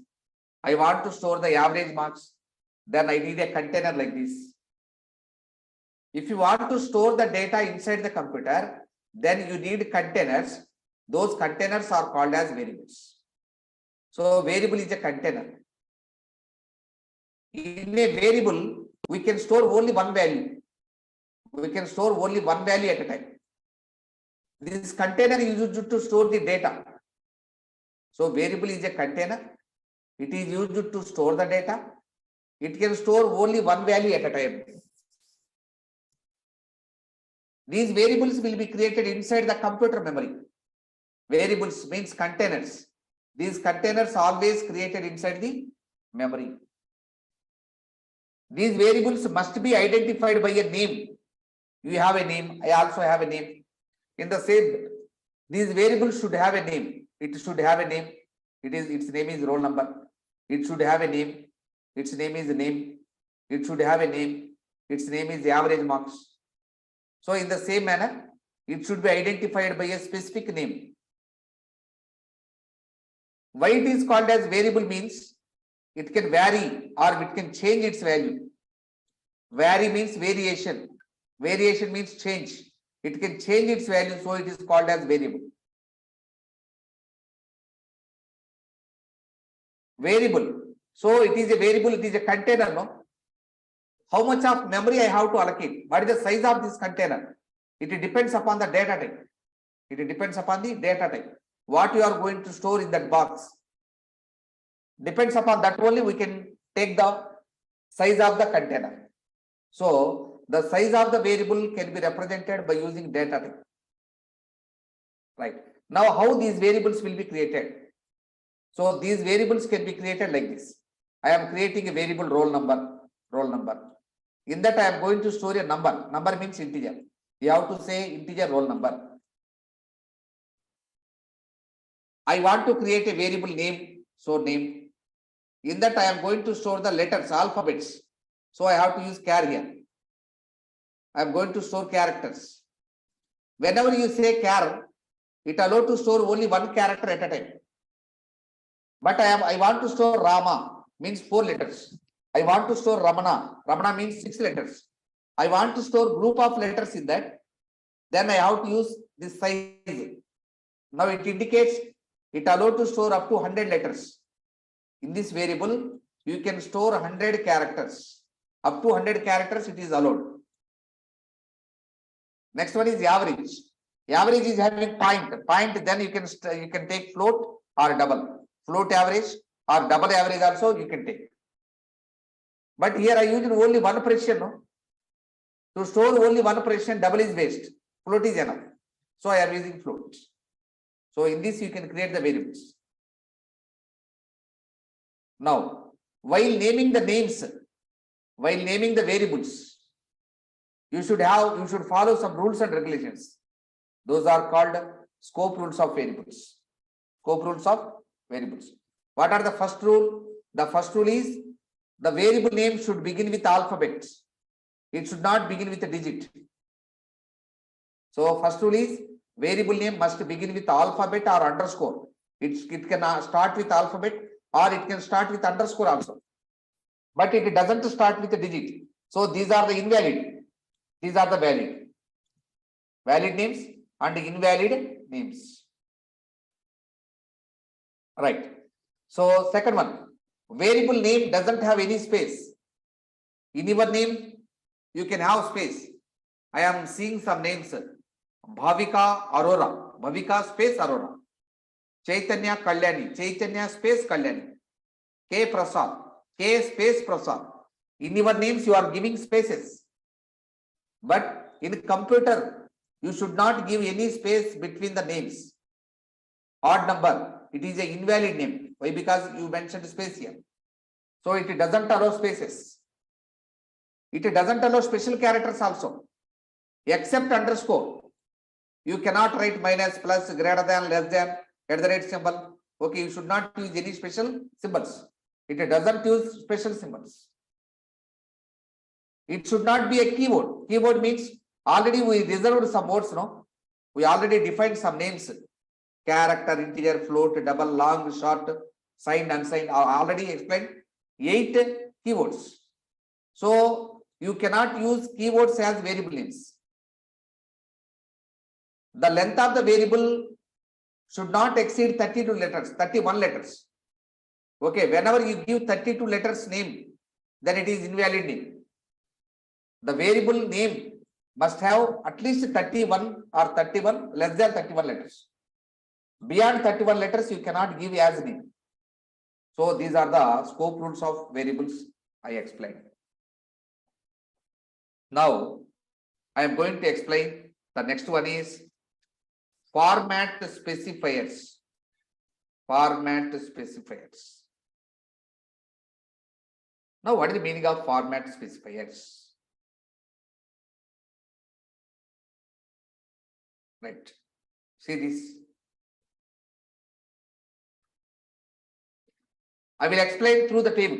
I want to store the average marks. Then I need a container like this. If you want to store the data inside the computer, then you need containers. Those containers are called as variables. So variable is a container. In a variable, we can store only one value. We can store only one value at a time. This container is used to store the data. So variable is a container. It is used to store the data. It can store only one value at a time. These variables will be created inside the computer memory. Variables means containers. These containers always created inside the memory. These variables must be identified by a name. You have a name, I also have a name. In the same, these variables should have a name. It should have a name. Its name is roll number. It should have a name. Its name is name. It should have a name. Its name is average marks. So in the same manner, it should be identified by a specific name. Why it is called as variable means it can vary or it can change its value. Vary means variation. Variation means change. It can change its value, so it is called as variable. Variable. So it is a variable, it is a container, no? How much of memory I have to allocate? What is the size of this container? It depends upon the data type. It depends upon the data type. What you are going to store in that box. Depends upon that only we can take the size of the container. So the size of the variable can be represented by using data type. Right. Now how these variables will be created? So these variables can be created like this. I am creating a variable roll number. In that I am going to store a number. Number means integer. You have to say integer roll number. I want to create a variable name. So name. In that I am going to store the letters, alphabets. So I have to use char here. I am going to store characters. Whenever you say char, it allows to store only one character at a time. But I want to store Rama, means 4 letters. I want to store Ramana. Ramana means 6 letters. I want to store group of letters in that. Then I have to use this size. Now it indicates it allows to store up to 100 letters. In this variable, you can store 100 characters. Up to 100 characters it is allowed. Next one is average. Average is having point. Point, then you can take float or double. Float average or double average also you can take. But here I used only one precision. No? To store only one precision, double is waste. Float is enough. So I am using float. So in this you can create the variables. Now, while naming the names, while naming the variables, you should follow some rules and regulations. Those are called scope rules of variables. Scope rules of variables. What are the first rule? The first rule is the variable name should begin with alphabet. It should not begin with a digit. So first rule is variable name must begin with alphabet or underscore. It can start with alphabet or it can start with underscore also. But it doesn't start with a digit. So these are the invalid. These are the valid. Valid names and invalid names. Right. So second one, variable name doesn't have any space. In your name, you can have space. I am seeing some names. Bhavika Arora. Bhavika space Arora. Chaitanya Kalyani. Chaitanya space Kalyani. K Prasad. K space Prasad. In your names, you are giving spaces. But in computer, you should not give any space between the names. Odd number. It is an invalid name. Why? Because you mentioned space here. So it doesn't allow spaces. It doesn't allow special characters also. Except underscore. You cannot write minus, plus, greater than, less than, @ symbol. Okay, you should not use any special symbols. It doesn't use special symbols. It should not be a keyword. Keyword means already we reserved some words, no? We already defined some names. Character, integer, float, double, long, short, signed, unsigned. Already explained 8 keywords. So you cannot use keywords as variable names. The length of the variable should not exceed 32 letters, 31 letters. Okay, whenever you give 32 letters name, then it is invalid name. The variable name must have at least 31 or 31, less than 31 letters. Beyond 31 letters, you cannot give as name. So these are the scope rules of variables I explained. Now, I am going to explain The next one is format specifiers. Format specifiers. Now, what is the meaning of format specifiers? Right. See this. I will explain through the table.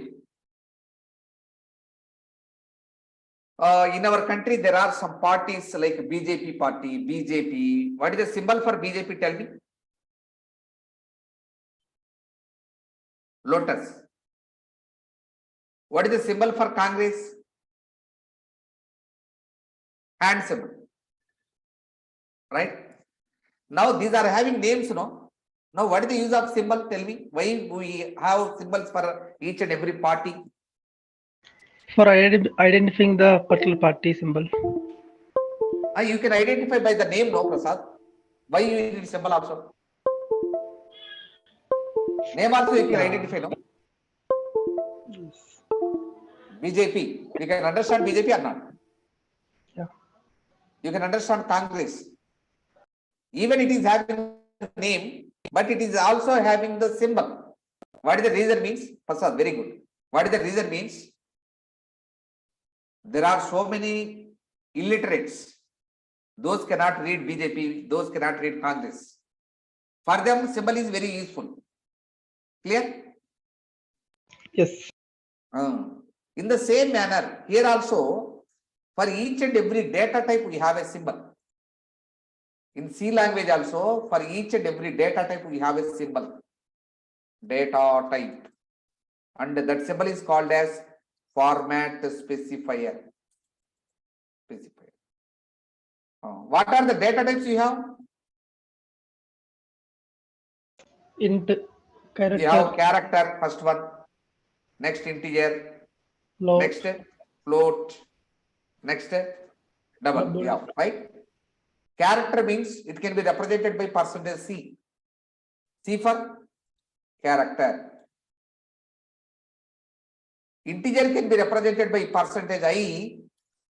In our country, there are some parties like BJP party, BJP. What is the symbol for BJP? Tell me. Lotus. What is the symbol for Congress? Hand symbol. Right? Now these are having names, no? Now what is the use of symbol? Tell me. Why we have symbols for each and every party? For identifying the particular party symbol. You can identify by the name, no, Prasad? Why you need symbol also? Name also you can identify, no? BJP. You can understand BJP or not? Yeah. You can understand Congress. Even it is having name, but it is also having the symbol. What is the reason means? Prasad, very good. What is the reason means? There are so many illiterates. Those cannot read BJP, those cannot read Congress. For them, symbol is very useful. Clear? Yes. In the same manner, here also, for each and every data type, we have a symbol. In C language also, for each and every data type, we have a symbol. Data type. And that symbol is called as format specifier. What are the data types you have? Int, character. You have character, first one. Next integer. Float. Next float. Next double. Yeah, right? Character means it can be represented by percentage C. C for character. Integer can be represented by percentage I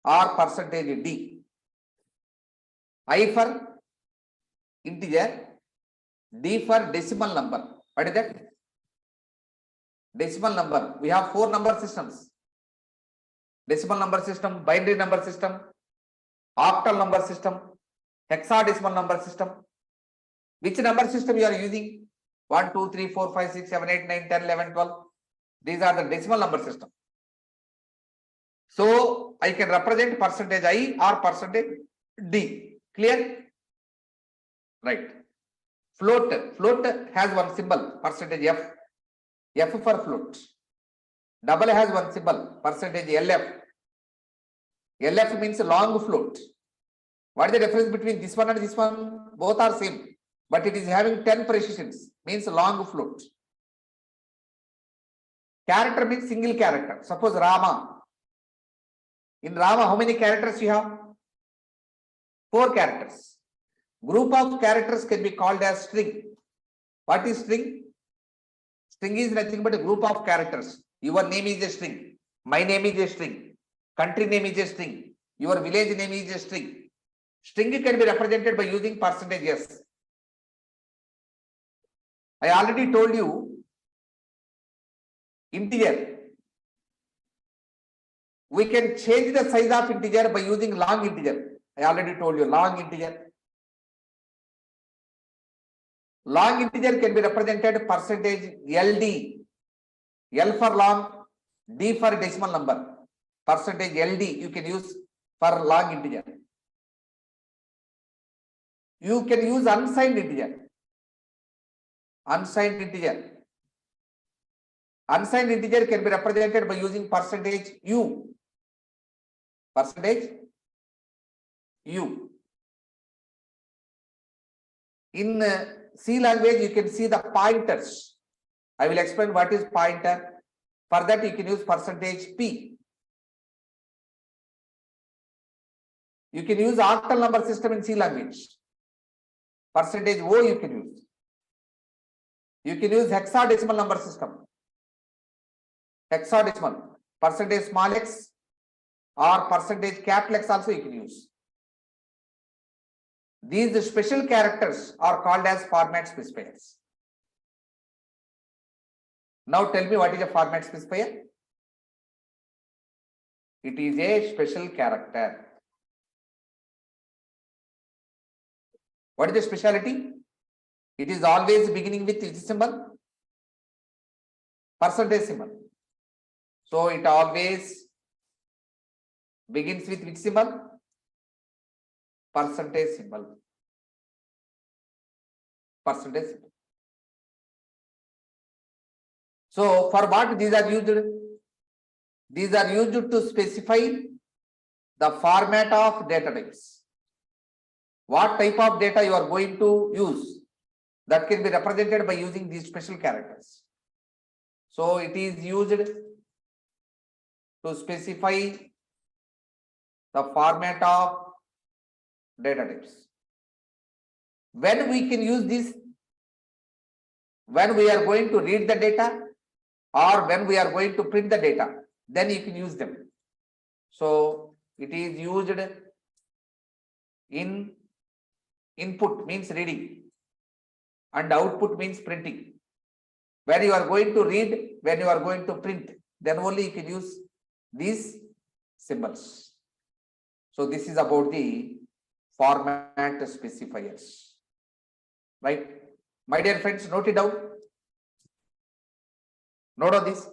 or percentage D. I for integer, D for decimal number. What is that? Decimal number. We have 4 number systems. Decimal number system, binary number system, octal number system, hexadecimal number system. Which number system you are using? 1, 2, 3, 4, 5, 6, 7, 8, 9, 10, 11, 12. These are the decimal number system. So I can represent percentage I or percentage D. Clear? Right. Float. Float has one symbol, percentage F. F for float. Double has one symbol, percentage LF. LF means long float. What is the difference between this one and this one? Both are same, but it is having 10 precisions, means long float. Character means single character. Suppose Rama. In Rama, how many characters you have? 4 characters. Group of characters can be called as string. What is string? String is nothing but a group of characters. Your name is a string. My name is a string. Country name is a string. Your village name is a string. String can be represented by using percentage S. I already told you integer. We can change the size of integer by using long integer. I already told you long integer. Long integer can be represented percentage LD. L for long, D for decimal number. Percentage LD you can use for long integer. You can use unsigned integer. Unsigned integer. Unsigned integer can be represented by using percentage U. Percentage U. In C language, you can see the pointers. I will explain what is pointer. For that, you can use percentage P. You can use octal number system in C language. Percentage O you can use. You can use hexadecimal number system. Hexadecimal. Percentage small x or percentage capital X also you can use. These special characters are called as format specifiers. Now tell me, what is a format specifier? It is a special character. What is the speciality? It is always beginning with which symbol? Percentage symbol. So it always begins with which symbol? Percentage symbol. Percentage symbol. So for what these are used? These are used to specify the format of data types. What type of data you are going to use, that can be represented by using these special characters. So it is used to specify the format of data types. When we can use this? When we are going to read the data, or when we are going to print the data, then you can use them. So it is used in input, means reading, and output means printing. When you are going to read, when you are going to print, then only you can use these symbols. So this is about the format specifiers. Right? My dear friends, note it down. Note on this.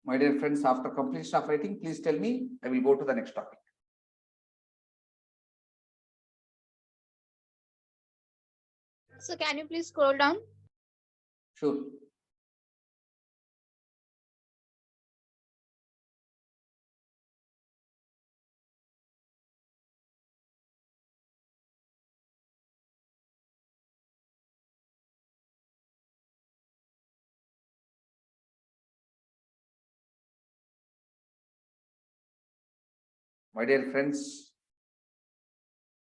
My dear friends, after completion of writing, please tell me. I will go to the next topic. So can you please scroll down? Sure. My dear friends,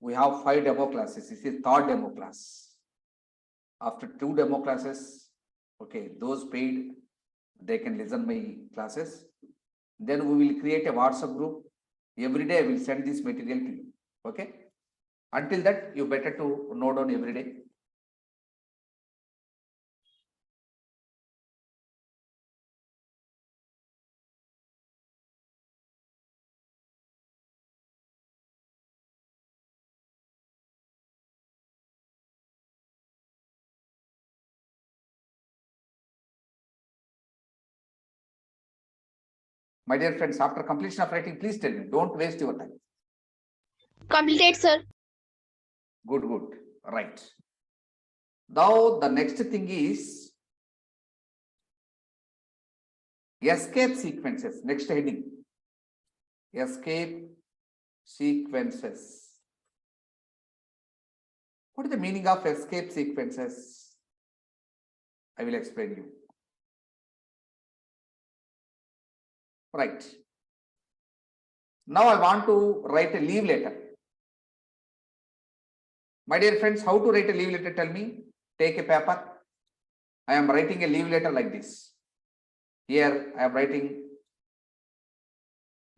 we have 5 demo classes. This is third demo class. After 2 demo classes, okay, those paid, they can listen my classes. Then we will create a WhatsApp group. Every day I will send this material to you. Okay. Until that, you better to note down every day. My dear friends, after completion of writing, please tell me. Don't waste your time. Completed, sir. Good, good. Right. Now, the next thing is escape sequences. Next heading. Escape sequences. What is the meaning of escape sequences? I will explain you. Right. Now I want to write a leave letter. My dear friends, how to write a leave letter? Tell me. Take a paper. I am writing a leave letter like this. Here I am writing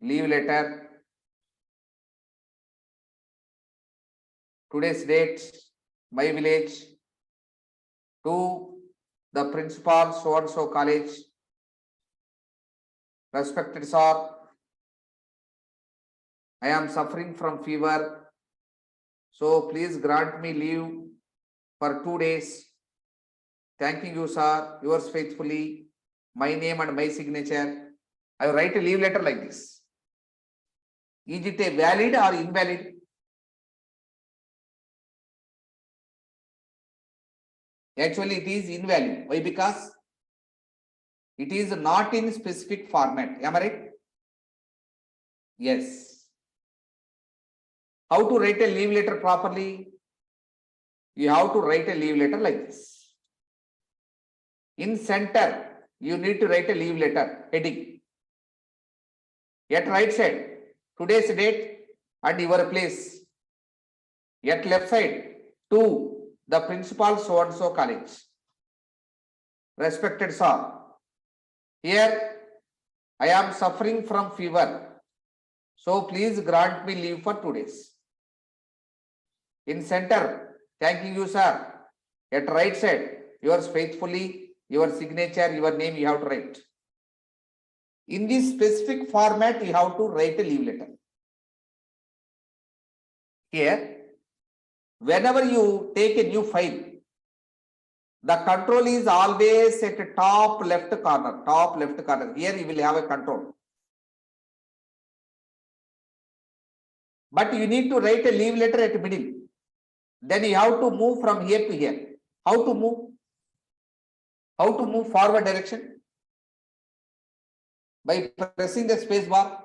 leave letter. Today's date, my village, to the principal so and so college. Respected sir, I am suffering from fever, so please grant me leave for 2 days. Thanking you, sir. Yours faithfully. My name and my signature. I write a leave letter like this. Is it a valid or invalid? Actually, it is invalid. Why? Because it is not in specific format. Am I right? Yes. How to write a leave letter properly? You have to write a leave letter like this. In center, you need to write a leave letter heading. At right side, today's date and your place. At left side, to the principal so and so college. Respected sir, here I am suffering from fever, so please grant me leave for 2 days. In center, thanking you, sir. At right side, yours faithfully, your signature, your name you have to write. In this specific format, you have to write a leave letter. Here, whenever you take a new file, the control is always at the top left corner, top left corner. Here you will have a control. But you need to write a leave letter at the middle. Then you have to move from here to here. How to move? How to move forward direction? By pressing the space bar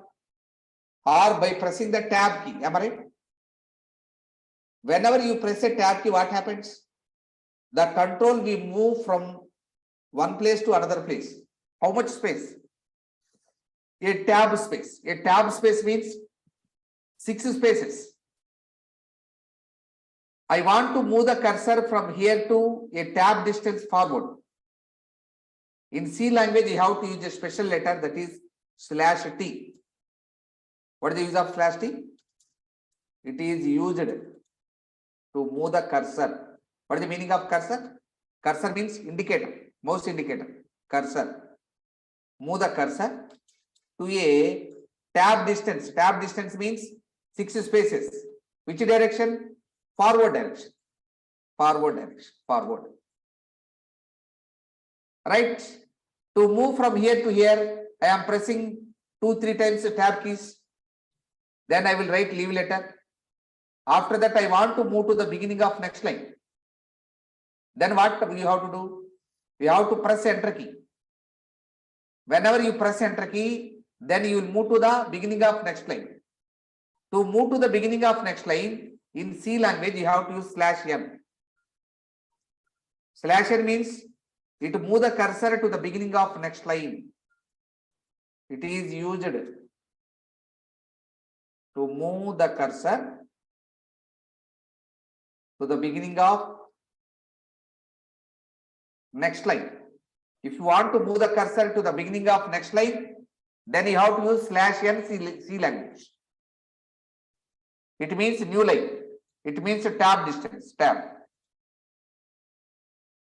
or by pressing the tab key. Am I right? Whenever you press a tab key, what happens? The control will move from one place to another place. How much space? A tab space. A tab space means 6 spaces. I want to move the cursor from here to a tab distance forward. In C language, you have to use a special letter, that is /T. What is the use of /T? It is used to move the cursor. What is the meaning of cursor? Cursor means indicator, mouse indicator, cursor. Move the cursor to a tab distance. Tab distance means 6 spaces. Which direction? Forward direction. Forward direction. Forward. Right? To move from here to here, I am pressing 2-3 times the tab keys. Then I will write leave letter. After that, I want to move to the beginning of next line. Then what you have to do? You have to press enter key. Whenever you press enter key, then you will move to the beginning of next line. To move to the beginning of next line, in C language, you have to use /n. /n means it move the cursor to the beginning of next line. It is used to move the cursor to the beginning of next line. If you want to move the cursor to the beginning of next line, then you have to use /n C language. It means new line. It means tab distance, tab.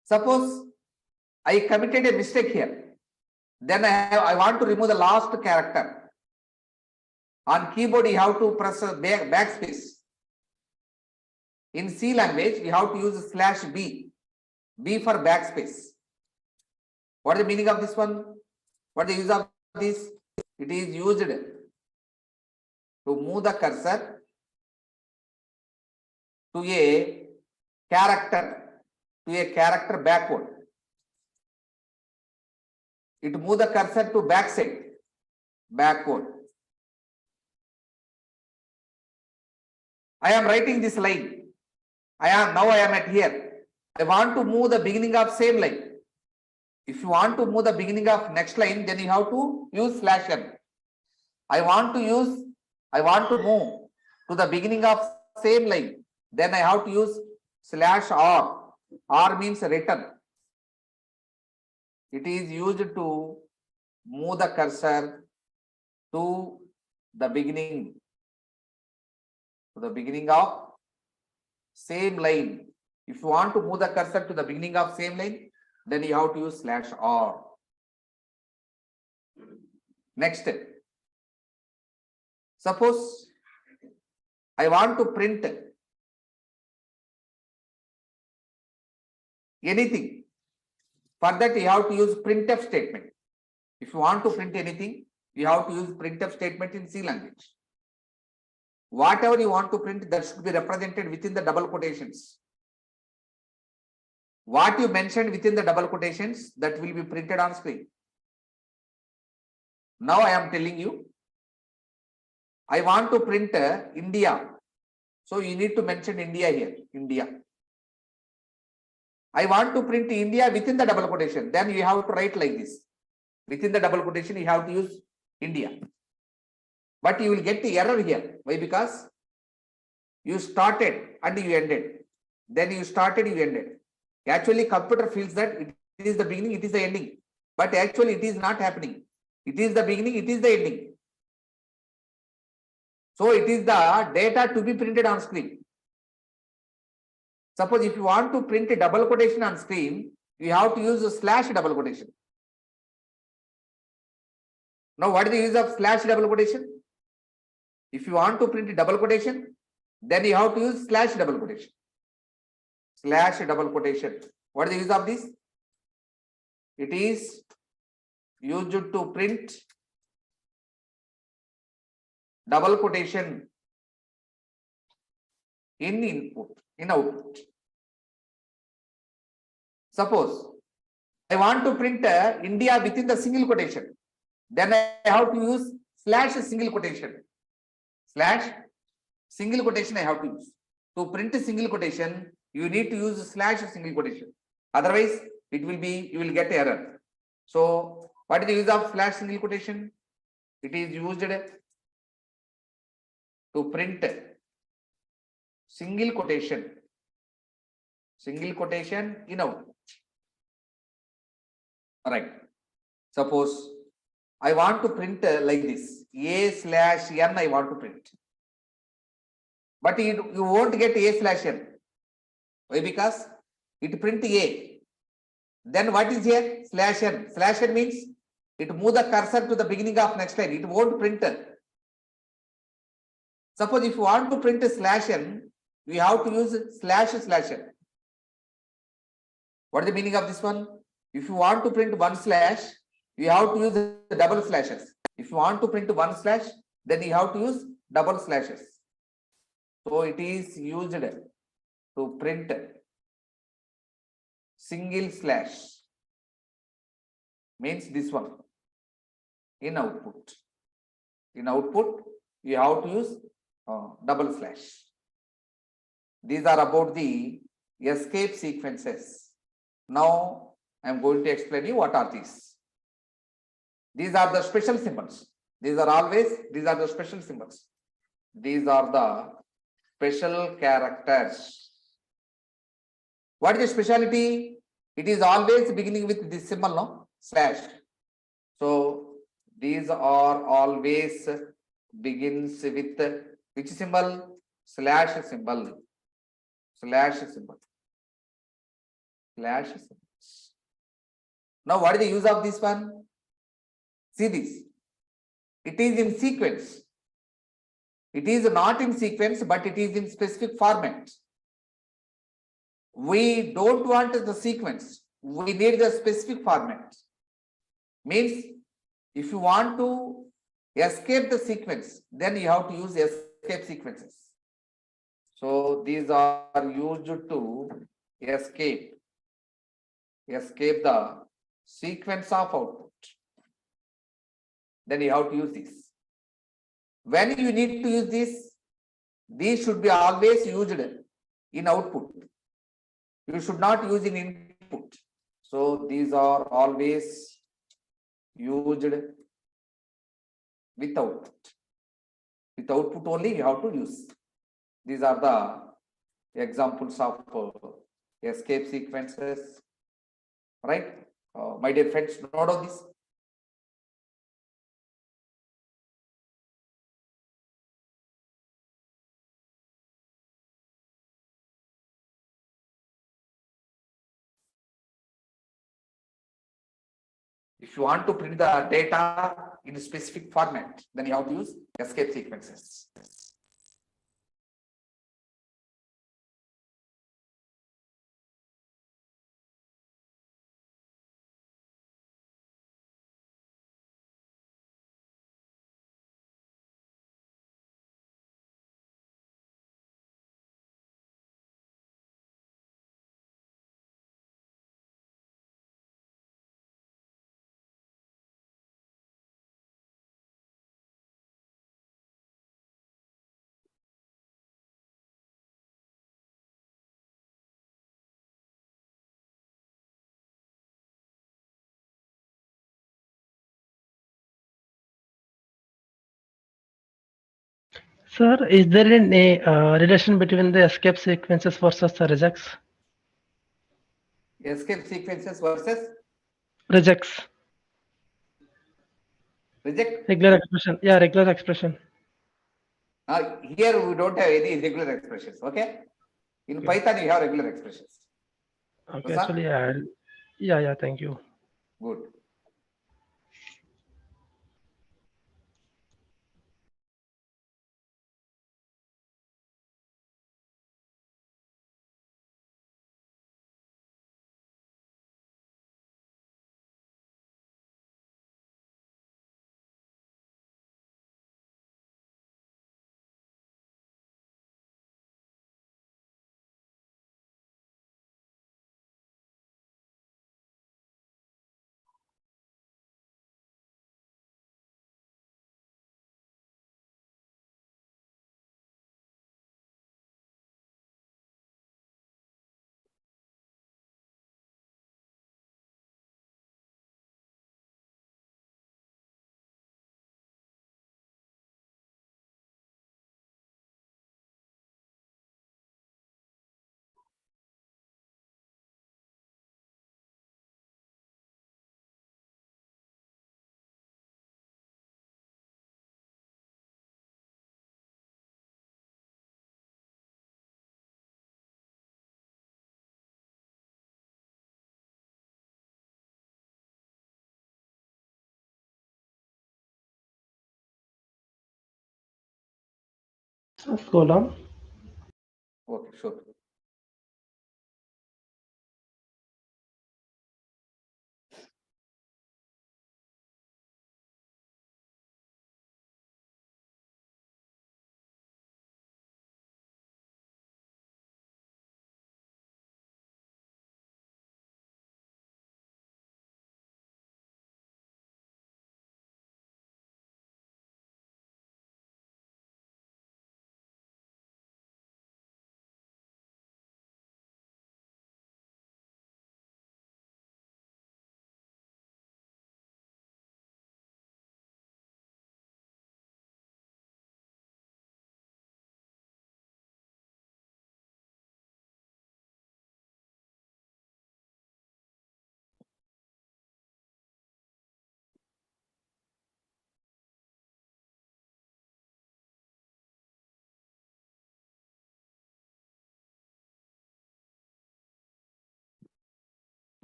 Suppose I committed a mistake here. Then I want to remove the last character. On keyboard, you have to press backspace. In C language, you have to use /B. B for backspace. What is the meaning of this one? What is the use of this? It is used to move the cursor to a character backward. It move the cursor to backside, backward. I am writing this line. I am at here. I want to move the beginning of same line. If you want to move the beginning of next line, then you have to use /n. I want to move to the beginning of same line. Then I have to use /r. R means return. It is used to move the cursor to the beginning of same line. If you want to move the cursor to the beginning of same line, then you have to use /r. Next, suppose I want to print anything. For that, you have to use printf statement. If you want to print anything, you have to use printf statement in C language. Whatever you want to print, that should be represented within the double quotations. What you mentioned within the double quotations, that will be printed on screen. Now I am telling you, I want to print India. So you need to mention India here, India. I want to print India within the double quotation. Then you have to write like this. Within the double quotation, you have to use India. But you will get the error here. Why? Because you started and you ended. Then you started, you ended. Actually, computer feels that it is the beginning, it is the ending. But actually, it is not happening. It is the beginning, it is the ending. So it is the data to be printed on screen. Suppose if you want to print a double quotation on screen, you have to use a slash double quotation. Now, what is the use of slash double quotation? If you want to print a double quotation, then you have to use slash double quotation. Slash double quotation. What is the use of this? It is used to print double quotation in input, in output. Suppose I want to print India within the single quotation, then I have to use slash single quotation. Slash single quotation I have to use. To print a single quotation, you need to use slash single quotation. Otherwise, it will be, you will get error. So, what is the use of slash single quotation? It is used to print single quotation in output. All right. Suppose I want to print like this, A/n I want to print. But you won't get A/n. Why? Because it print A. Then what is here? /n. /n means it move the cursor to the beginning of next line. It won't print. Suppose if you want to print /n, we have to use /n. What is the meaning of this one? If you want to print one slash, you have to use the double slashes. If you want to print one slash, then you have to use double slashes. So it is used to print single slash, means this one, in output. In output, you have to use double slash. These are about the escape sequences. Now I am going to explain you what are these. These are the special symbols. These are the special symbols. These are the special characters. What is the speciality? It is always beginning with this symbol, no? Slash. So these are always begins with which symbol? Slash symbol. Slash symbol. Slash symbol. Now what is the use of this one? See this. It is in sequence. It is not in sequence, but it is in specific format. We don't want the sequence. We need the specific format. Means if you want to escape the sequence, then you have to use escape sequences. So these are used to escape the sequence of output. Then you have to use this. When you need to use this, these should be always used in output. You should not use in input. So these are always used with output. With output only you have to use. These are the examples of escape sequences. Right? My dear friends, note on this. If you want to print the data in a specific format, then you have to use escape sequences. Sir, is there any relation between the escape sequences versus the rejects? Escape sequences versus Rejects. reject. Regular expression. Yeah, regular expression. Here we don't have any regular expressions. Okay. In Okay. Python, you have regular expressions. Okay, Prasad? actually, yeah, thank you. Good. Column. Okay, sure.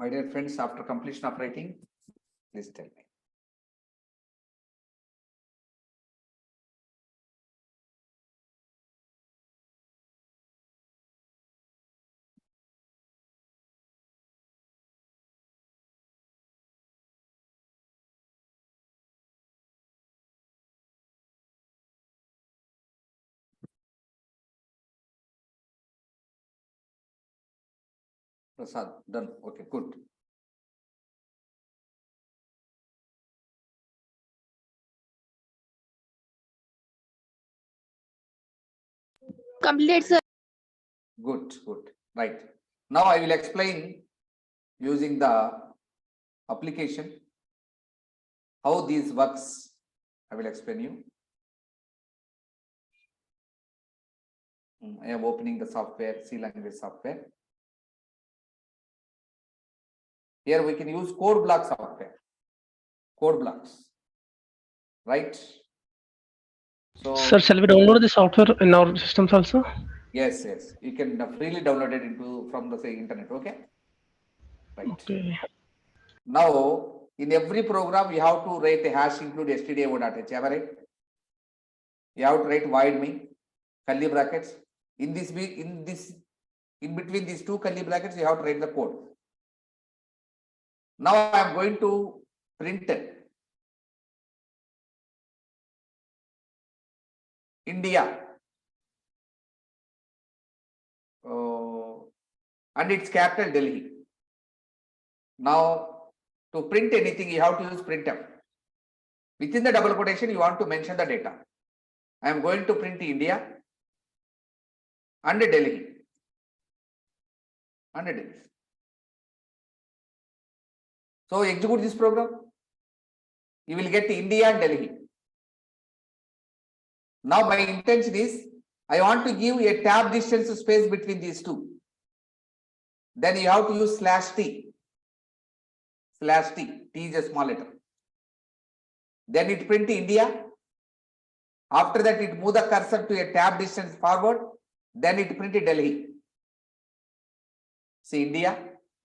My dear friends, after completion of writing, please tell me. Prasad, done. Okay, good. Completed, sir. Good, good. Right. Now I will explain using the application how these works. I will explain you. I am opening the software, C language software. Here we can use code block software. Code blocks. Right? So Sir, shall we download the software in our systems also? yes, yes. You can freely download it from the internet. Okay. Right. Okay. Now in every program, you have to write a hash include stdio.h. Am I right? You have to write void main, curly brackets. In between these two curly brackets, you have to write the code. Now I am going to print India. And its capital Delhi. Now, to print anything, you have to use printf. Within the double quotation, you want to mention the data. I am going to print India and Delhi. So execute this program. You will get India and Delhi. Now my intention is, I want to give a tab distance space between these two. Then you have to use /t. T is a small letter. Then it print India. After that, it move the cursor to a tab distance forward. Then it print Delhi. See India.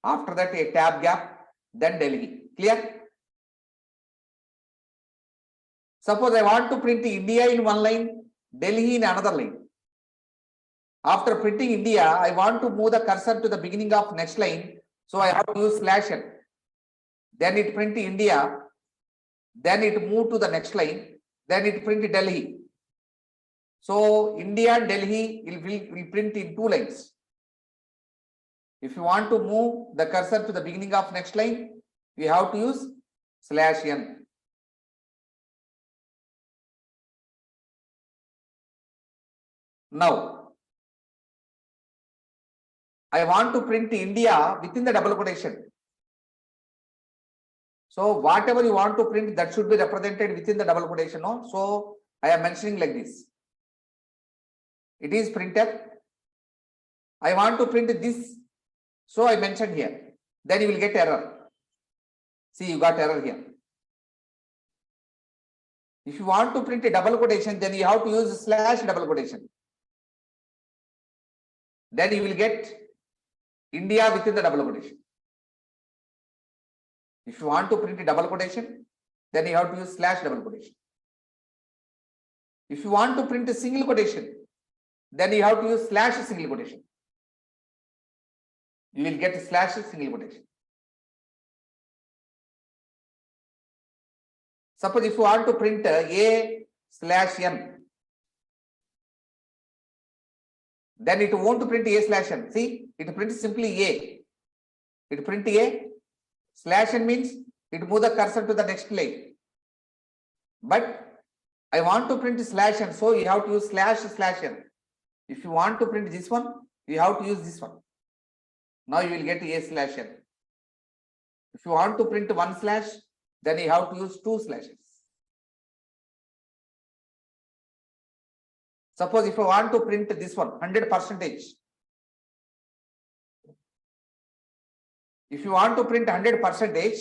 After that, a tab gap. Then Delhi. Clear? Suppose I want to print India in one line, Delhi in another line. After printing India, I want to move the cursor to the beginning of next line. So I have to use /n. Then it print India. Then it move to the next line. Then it print Delhi. So India and Delhi will print in two lines. If you want to move the cursor to the beginning of next line, we have to use /n. Now, I want to print India within the double quotation. So whatever you want to print, that should be represented within the double quotation. No? So I am mentioning like this. It is printf. I want to print this. So I mentioned here. Then you will get error. See, you got error here. If you want to print a double quotation, then you have to use /double quotation. Then you will get India within the double quotation. If you want to print a double quotation, then you have to use /double quotation. If you want to print a single quotation, then you have to use /single quotation. You will get /single quotation. Suppose if you want to print A/n, then it won't print A/n. See, it prints simply A. It print A/n means it move the cursor to the next line. But I want to print /n, so you have to use /n. If you want to print this one, you have to use this one. Now you will get A/n. If you want to print one slash, then you have to use two slashes. Suppose if I want to print this one, 100%. If you want to print 100%,